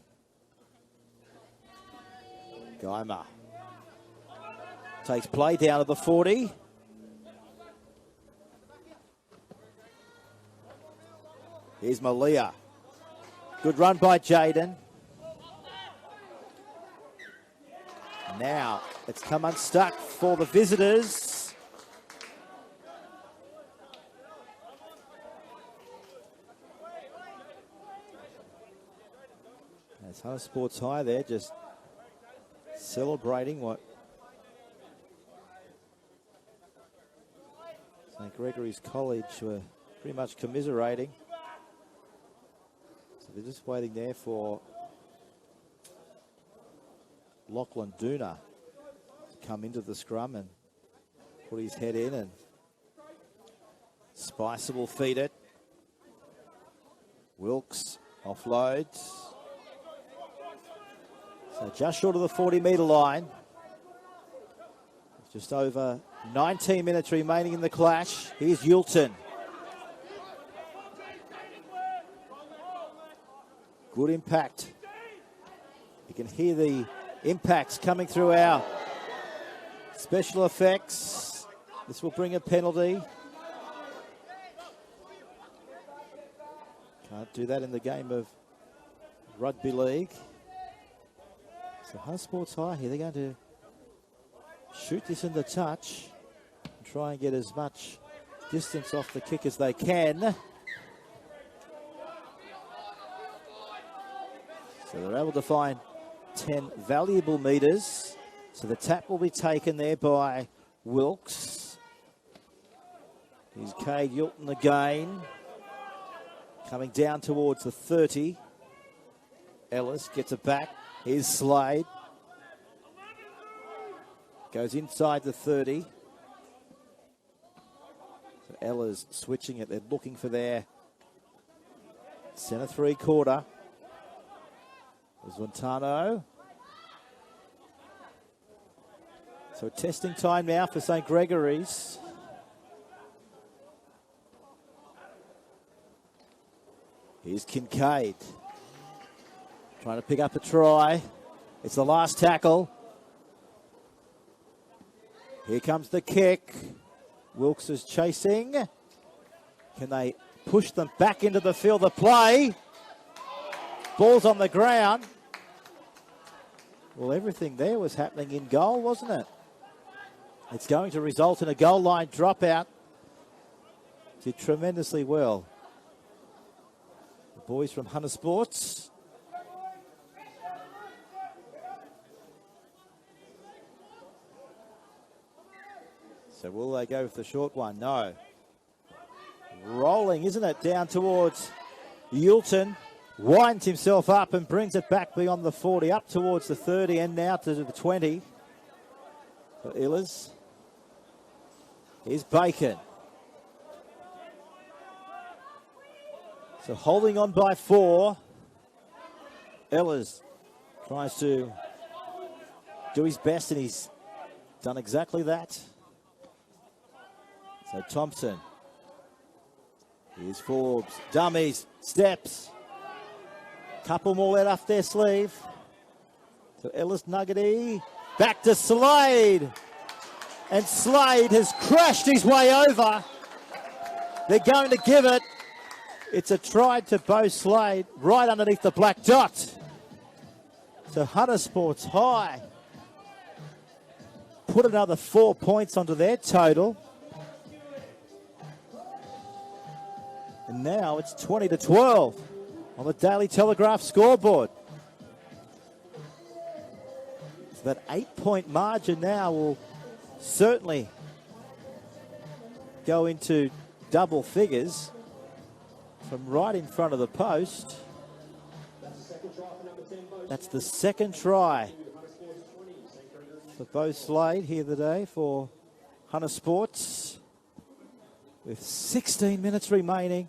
Geimer takes play down to the 40. Here's Malia. Good run by Jaden. Now it's come unstuck for the visitors. As Hunter Sports High there just celebrating what St. Gregory's College were pretty much commiserating. So they're just waiting there for Lachlan Duna to come into the scrum and put his head in, and Spicer will feed it. Wilkes offloads. So just short of the 40-metre line. Just over 19 minutes remaining in the clash. Here's Yulton. Good impact. You can hear the impacts coming through our special effects. This will bring a penalty. Can't do that in the game of rugby league. So Hunter Sports High here, they're going to shoot this in the touch and try and get as much distance off the kick as they can. So they're able to find 10 valuable metres. So the tap will be taken there by Wilkes. Here's Cade Yulton again. Coming down towards the 30. Ellis gets it back. Here's Slade. Goes inside the 30. So Ellis switching it. They're looking for their centre three-quarter. There's Montano. So testing time now for St. Gregory's. Here's Kincaid. Trying to pick up a try. It's the last tackle. Here comes the kick. Wilkes is chasing. Can they push them back into the field of play? Ball's on the ground. Well, everything there was happening in goal, wasn't it? It's going to result in a goal line dropout. Did tremendously well. The boys from Hunter Sports. So will they go with the short one? No. Rolling, isn't it? Down towards Yulton. Winds himself up and brings it back beyond the 40, up towards the 30 and now to the 20 for Illers. Here's Bacon. So holding on by 4. Illers tries to do his best and he's done exactly that. So Thompson. Here's Forbes. Dummies. Steps. Couple more let off their sleeve. So Ellis Nuggety. Back to Slade. And Slade has crashed his way over. They're going to give it. It's a try to Bo Slade right underneath the black dot. So Hunter Sports High put another 4 points onto their total. And now it's 20-12. on the Daily Telegraph scoreboard. So that 8-point margin now will certainly go into double figures from right in front of the post. That's the second try for Bo Slade here today for Hunter Sports, with 16 minutes remaining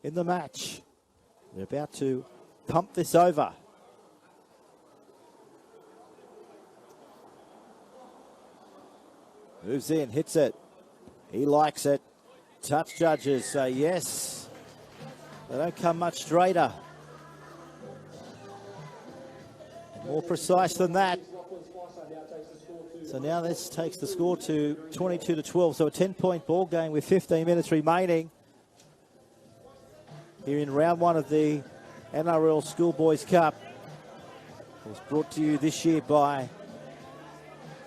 in the match. They're about to pump this over. Moves in, hits it. He likes it. Touch judges say yes. They don't come much straighter. And more precise than that. So now this takes the score to 22-12. So a 10-point ball game with 15 minutes remaining here in round one of the NRL Schoolboys Cup. It was brought to you this year by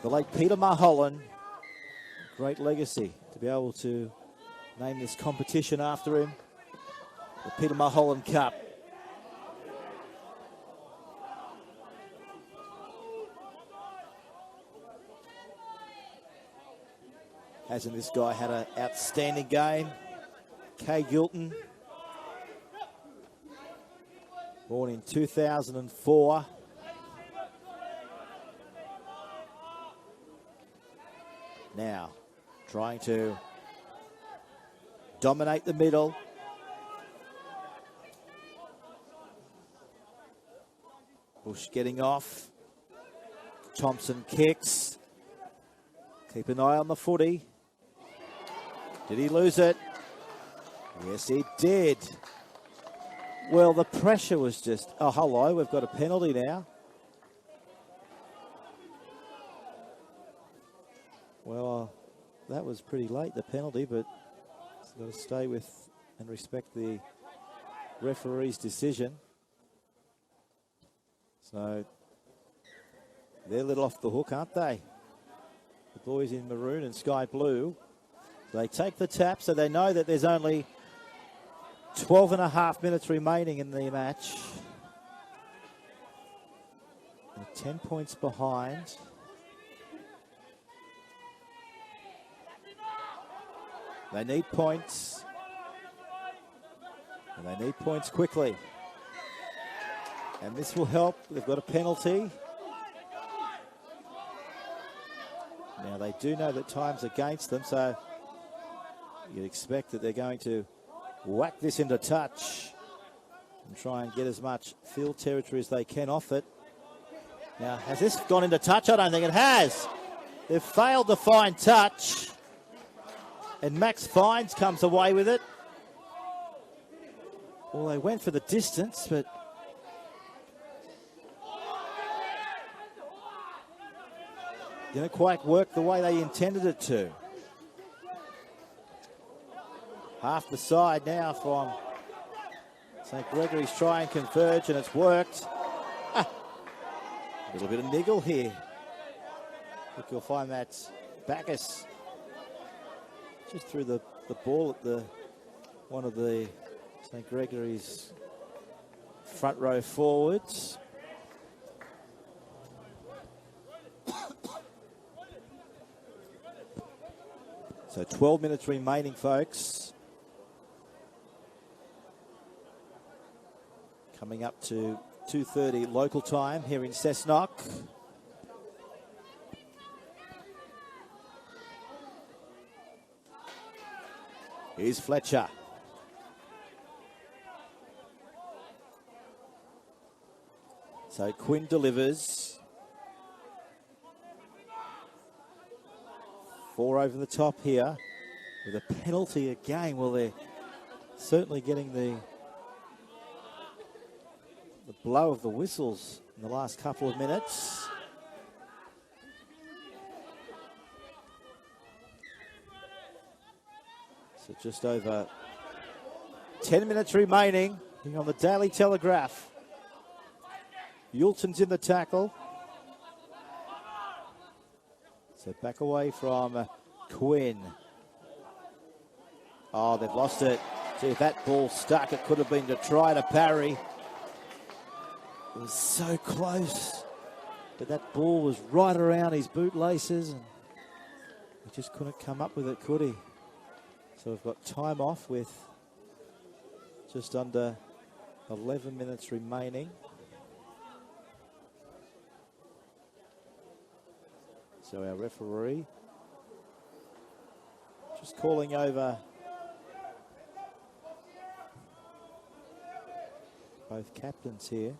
the late Peter Mulholland. Great legacy to be able to name this competition after him, the Peter Mulholland Cup. Hasn't this guy had an outstanding game? Kay Gilton, born in 2004. Now, trying to dominate the middle. Bush getting off. Thompson kicks. Keep an eye on the footy. Did he lose it? Yes, he did. Well, the pressure was just... Oh, hello, we've got a penalty now. Well, that was pretty late, the penalty, but it's got to stay with and respect the referee's decision. So they're a little off the hook, aren't they? The boys in maroon and sky blue. They take the tap, so they know that there's only 12.5 minutes remaining in the match. They're 10 points behind. They need points. And they need points quickly. And this will help. They've got a penalty. Now they do know that time's against them, so you'd expect that they're going to whack this into touch and try and get as much field territory as they can off it. Now, has this gone into touch? I don't think it has. They've failed to find touch. And Max Fines comes away with it. Well, they went for the distance, but didn't quite work the way they intended it to. Half the side now from St. Gregory's try and converge, and it's worked. A little bit of niggle here. I think you'll find that Bacchus just threw the ball at the one of the St. Gregory's front row forwards. So 12 minutes remaining, folks. Coming up to 2:30 local time here in Cessnock. Here's Fletcher. So Quinn delivers. 4 over the top here with a penalty again. Well, they're certainly getting the blow of the whistles in the last couple of minutes. So just over 10 minutes remaining on the Daily Telegraph. Yulton's in the tackle. So back away from Quinn. Oh, they've lost it. See if that ball stuck. It could have been to try to parry. It was so close. But that ball was right around his bootlaces and he just couldn't come up with it, could he? So we've got time off with just under 11 minutes remaining. So our referee just calling over both captains here.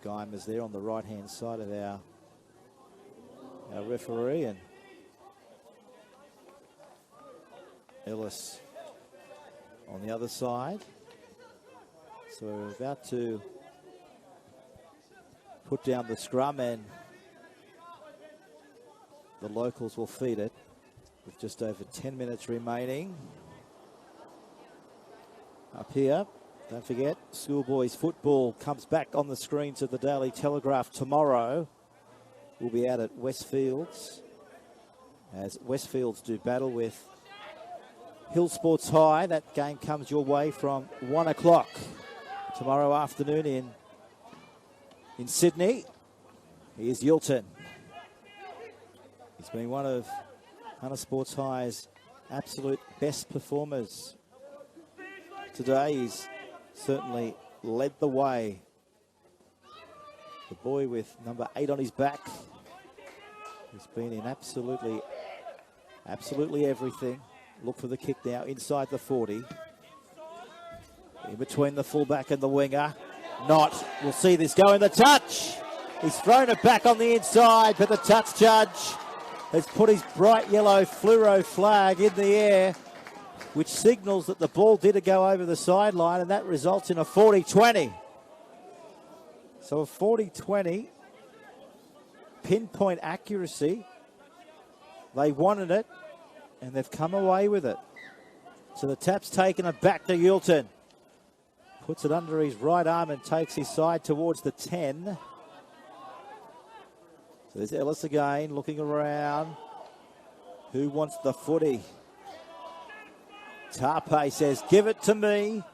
Guymer's there on the right-hand side of our referee, and Ellis on the other side. So we're about to put down the scrum, and the locals will feed it with just over 10 minutes remaining. Up here, don't forget, schoolboys football comes back on the screens of the Daily Telegraph tomorrow. We'll be out at Westfields as Westfields do battle with Hill Sports High. That game comes your way from 1 o'clock tomorrow afternoon in Sydney. Here's Yilton. He's been one of Hunter Sports High's absolute best performers today. He's certainly led the way. The boy with number 8 on his back. He's been in absolutely everything. Look for the kick now inside the 40. In between the fullback and the winger. Not. We'll see this go in the touch. He's thrown it back on the inside, but the touch judge has put his bright yellow fluoro flag in the air, which signals that the ball did go over the sideline, and that results in a 40-20. So a 40-20, pinpoint accuracy. They wanted it, and they've come away with it. So the tap's taken it back to Yilton. Puts it under his right arm and takes his side towards the 10. So there's Ellis again, looking around. Who wants the footy? Tarpe says, give it to me.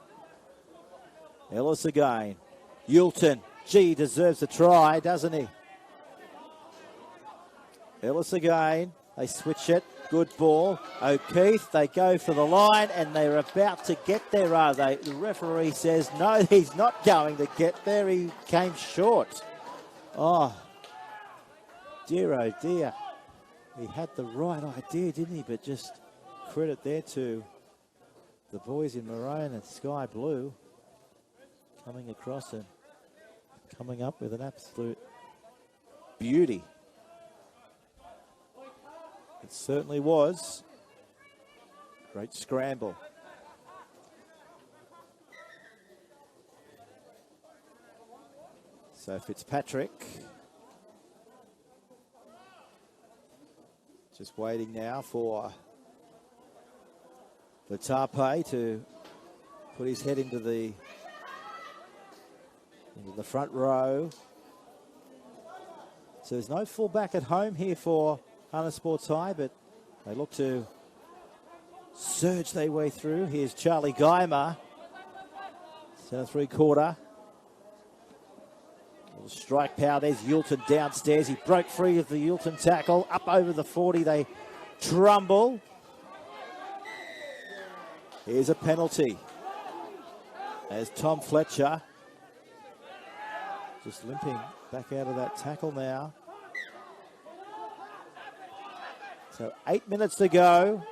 Ellis again. Yilton, gee, deserves a try, doesn't he? Ellis again. They switch it. Good ball. O'Keefe, they go for the line, and they're about to get there, are they? The referee says, no, he's not going to get there. He came short. Oh, dear, oh dear. He had the right idea, didn't he? But just credit there to the boys in maroon and sky blue coming across and coming up with an absolute beauty. It certainly was. Great scramble. So Fitzpatrick just waiting now for Tarpe to put his head into the front row. So there's no fullback at home here for Hunter Sports High, but they look to surge their way through. Here's Charlie Guymer, centre 3/4. Little strike power. There's Yilton downstairs. He broke free of the Yilton tackle. Up over the 40, they trumble. Here's a penalty as Tom Fletcher just limping back out of that tackle now. So 8 minutes to go.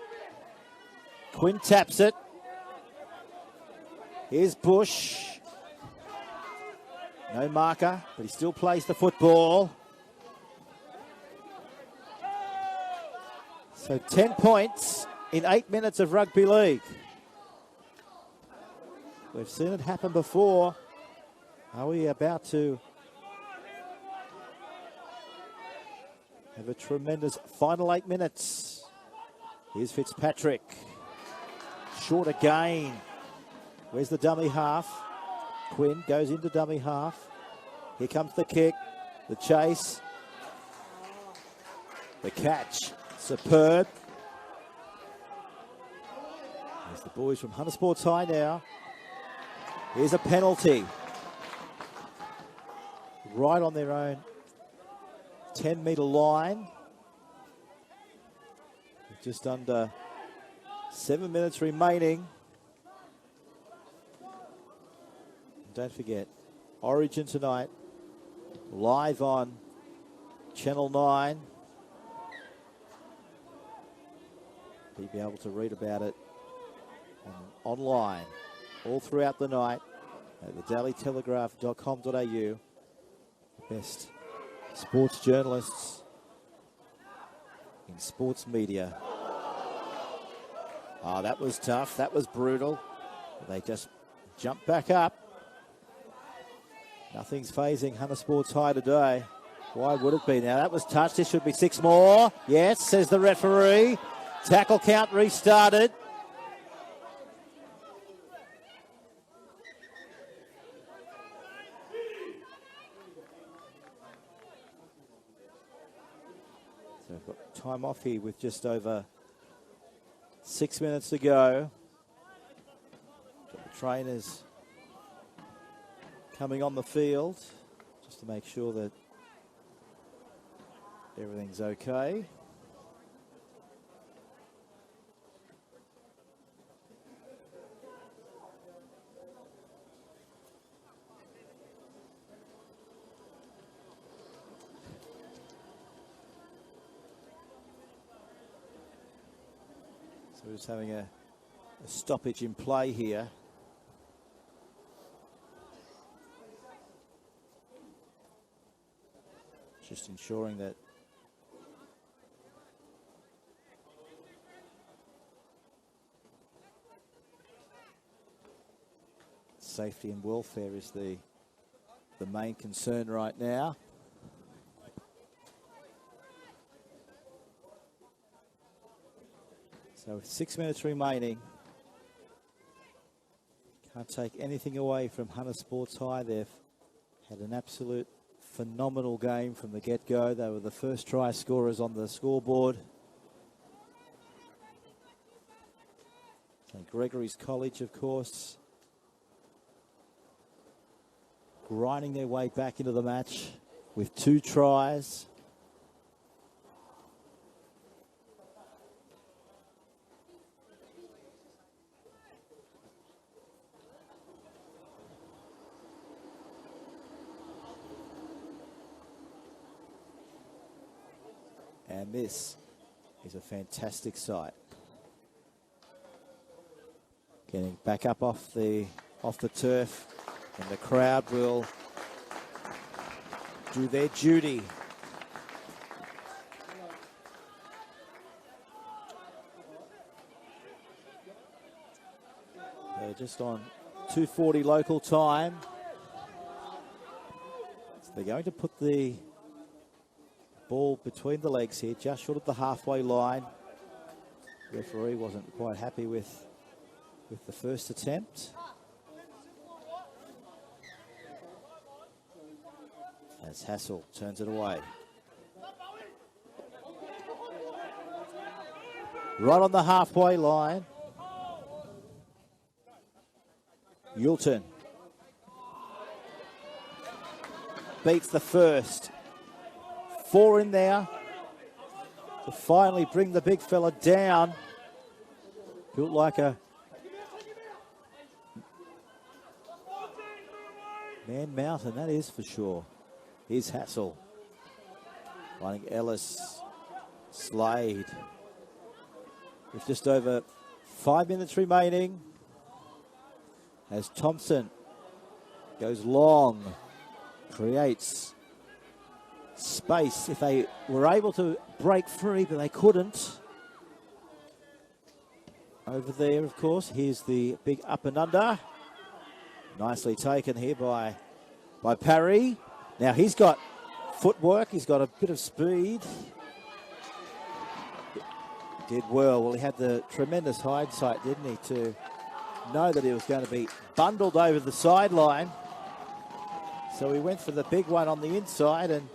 Quinn taps it. Here's Bush. No marker, but he still plays the football. So 10 points in 8 minutes of rugby league. We've seen it happen before. Are we about to have a tremendous final 8 minutes? Here's Fitzpatrick. Short again. Where's the dummy half? Quinn goes into dummy half. Here comes the kick. The chase. The catch. Superb. It's the boys from Hunter Sports High now. Here's a penalty. Right on their own 10-metre line. Just under 7 minutes remaining. Don't forget, Origin tonight, live on Channel 9. You'll be able to read about it online all throughout the night at thedailytelegraph.com.au. The best sports journalists in sports media. Oh, that was tough. That was brutal. They just jumped back up. Nothing's phasing Hunter Sports High today. Why would it be now? That was touched. This should be 6 more. Yes, says the referee. Tackle count restarted. So we've got time off here with just over 6 minutes to go. Got the trainers coming on the field just to make sure that everything's okay. So we're just having a stoppage in play here. Just ensuring that safety and welfare is the main concern right now. So with 6 minutes remaining, can't take anything away from Hunter Sports High. They've had an absolute phenomenal game from the get-go. They were the first try scorers on the scoreboard. St. Gregory's College, of course, grinding their way back into the match with 2 tries. And this is a fantastic sight. Getting back up off the turf, and the crowd will do their duty. They're just on 2:40 local time. So they're going to put the ball between the legs here, just short of the halfway line. The referee wasn't quite happy with the first attempt. As Hassel turns it away. Right on the halfway line. Yulton beats the first. 4 in there to finally bring the big fella down. Built like a man mountain, that is for sure. Here's Hassel. Finding Ellis. Slade. With just over 5 minutes remaining. As Thompson goes long. Creates space. If they were able to break free, but they couldn't. Over there, of course, here's the big up and under. Nicely taken here by Parry. Now he's got footwork, he's got a bit of speed. Did well. Well, he had the tremendous hindsight, didn't he, to know that he was going to be bundled over the sideline. So he went for the big one on the inside, and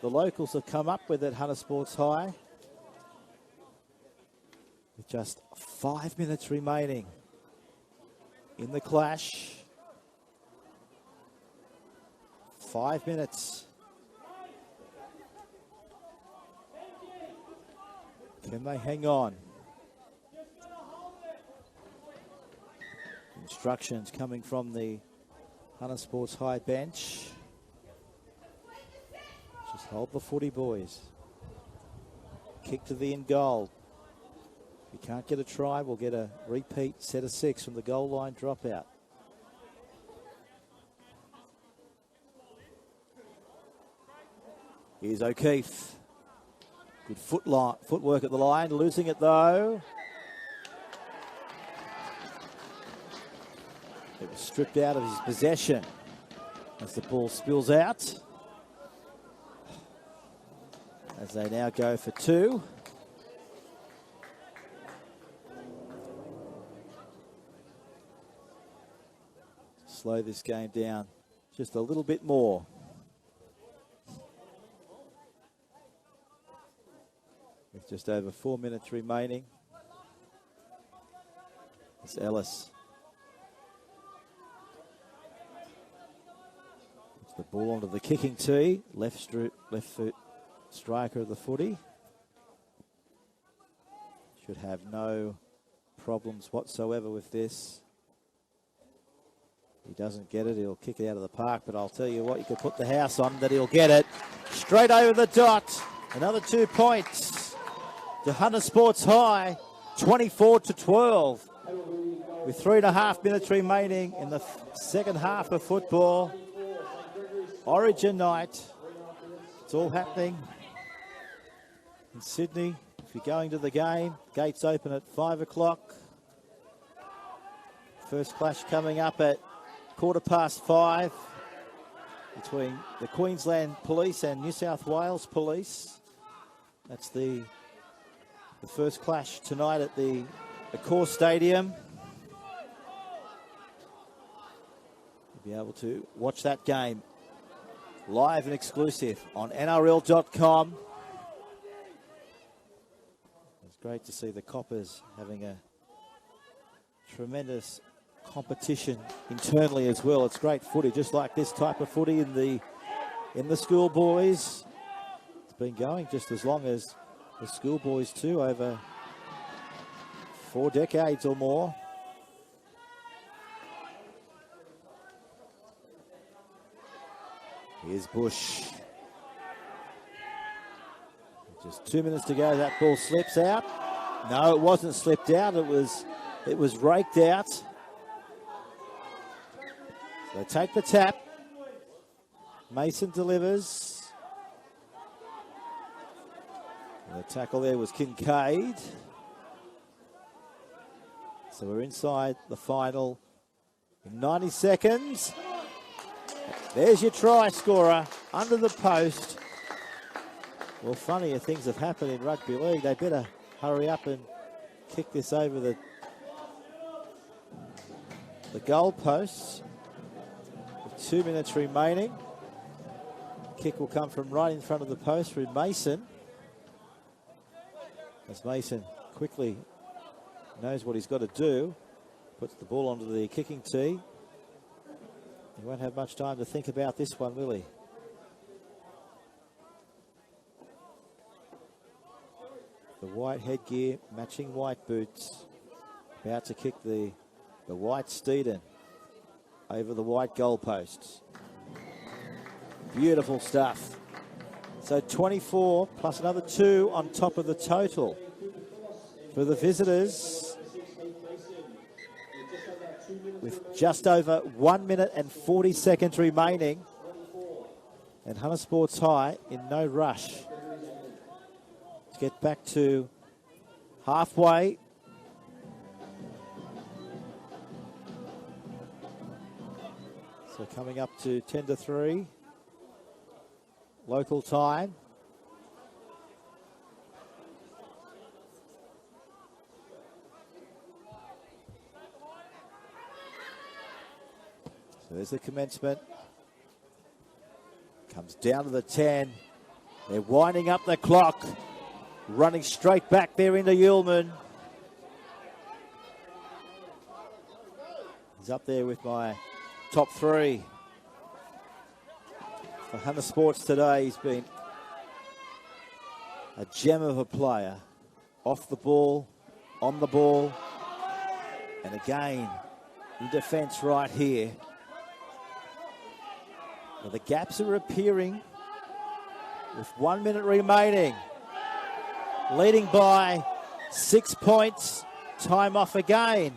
the locals have come up with it, Hunter Sports High. with just 5 minutes remaining in the clash. 5 minutes. Can they hang on? Instructions coming from the Hunter Sports High bench. Just hold the footy, boys. Kick to the in goal. If you can't get a try, we'll get a repeat set of 6 from the goal line dropout. Here's O'Keefe. Good footwork at the line. Losing it though. It was stripped out of his possession as the ball spills out. As they now go for 2. Slow this game down just a little bit more. With just over 4 minutes remaining. It's Ellis. Puts the ball onto the kicking tee. Left foot striker of the footy. Should have no problems whatsoever with this. He doesn't get it, he'll kick it out of the park, but I'll tell you what, you could put the house on that he'll get it. Straight over the dot. Another 2 points to Hunter Sports High, 24-12. With 3.5 minutes remaining in the second half of football. Origin night. It's all happening in Sydney. If you're going to the game, gates open at 5 o'clock. First clash coming up at 5:15 between the Queensland Police and New South Wales Police. That's the first clash tonight at the Accor Stadium. You'll be able to watch that game live and exclusive on NRL.com. It's great to see the Coppers having a tremendous competition internally as well. It's great footy, just like this type of footy in the schoolboys. It's been going just as long as the schoolboys too, over 4 decades or more. Here's Bush. Just 2 minutes to go. That ball slips out. No, it wasn't slipped out. It was raked out. They take the tap. Mason delivers. And the tackle there was Kincaid. So we're inside the final in 90 seconds. There's your try scorer under the post. Well, funnier things have happened in rugby league. They better hurry up and kick this over the goal posts. With 2 minutes remaining. Kick will come from right in front of the post through Mason. As Mason quickly knows what he's got to do. Puts the ball onto the kicking tee. He won't have much time to think about this one, will he? The white headgear, matching white boots. About to kick the white Steeden over the white goalposts. Beautiful stuff. So 24 plus another 2 on top of the total for the visitors. With just over 1 minute and 40 seconds remaining. And Hunter Sports High in no rush to get back to halfway. So coming up to 10-3 local time. So there's the commencement. Comes down to the 10. They're winding up the clock. Running straight back there into Ullman. He's up there with my top three. For Hunter Sports today, he's been a gem of a player. Off the ball, on the ball, and again, in defence right here. Well, the gaps are appearing with 1 minute remaining. Leading by 6 points, time off again.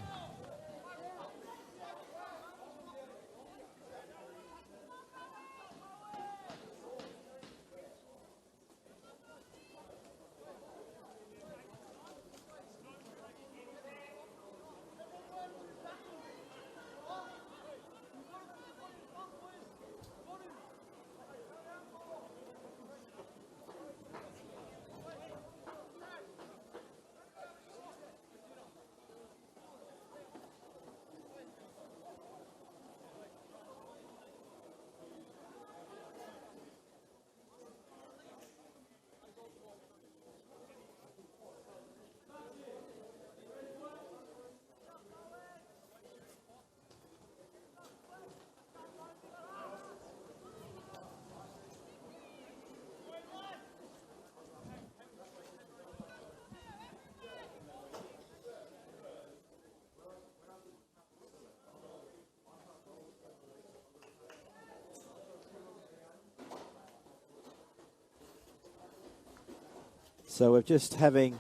So we're just having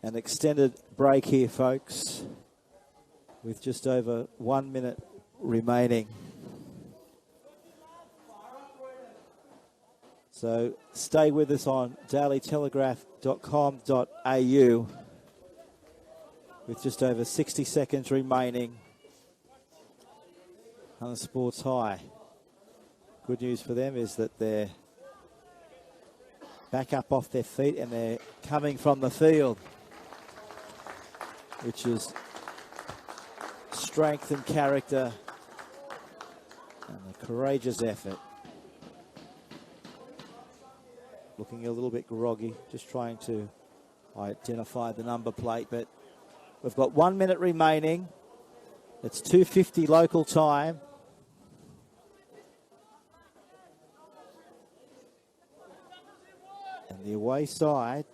an extended break here, folks, with just over 1 minute remaining. So stay with us on dailytelegraph.com.au with just over 60 seconds remaining. Hunter Sports High. Good news for them is that they're back up off their feet and they're coming from the field, which is strength and character and a courageous effort. Looking a little bit groggy, just trying to identify the number plate, but we've got 1 minute remaining. It's 2:50 local time. And the away side,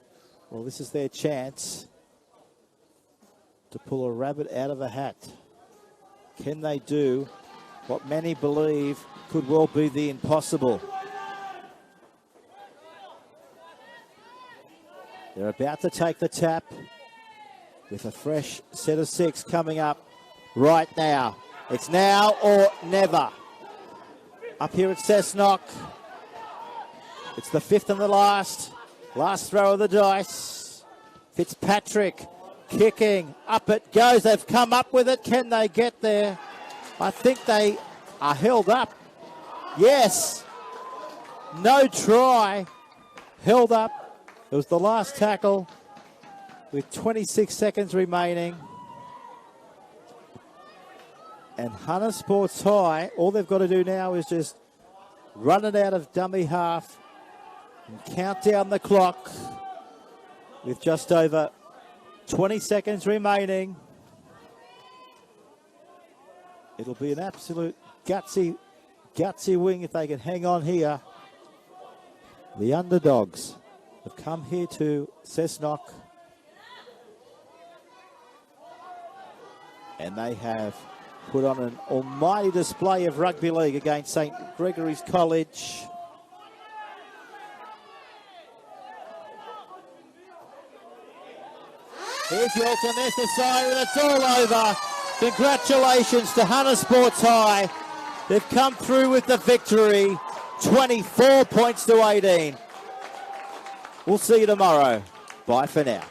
well, this is their chance to pull a rabbit out of a hat. Can they do what many believe could well be the impossible? They're about to take the tap with a fresh set of 6 coming up right now. It's now or never. Up here at Cessnock. It's the 5th and the last throw of the dice. Fitzpatrick kicking, up it goes. They've come up with it. Can they get there? I think they are held up. Yes. No try. Held up. It was the last tackle with 26 seconds remaining. And Hunter Sports High, all they've got to do now is just run it out of dummy half and count down the clock with just over 20 seconds remaining. It'll be an absolute gutsy win if they can hang on here. The underdogs have come here to Cessnock and they have put on an almighty display of rugby league against St. Gregory's College. Here's Yorkton, there's the siren, it's all over. Congratulations to Hunter Sports High. They've come through with the victory, 24 points to 18. We'll see you tomorrow. Bye for now.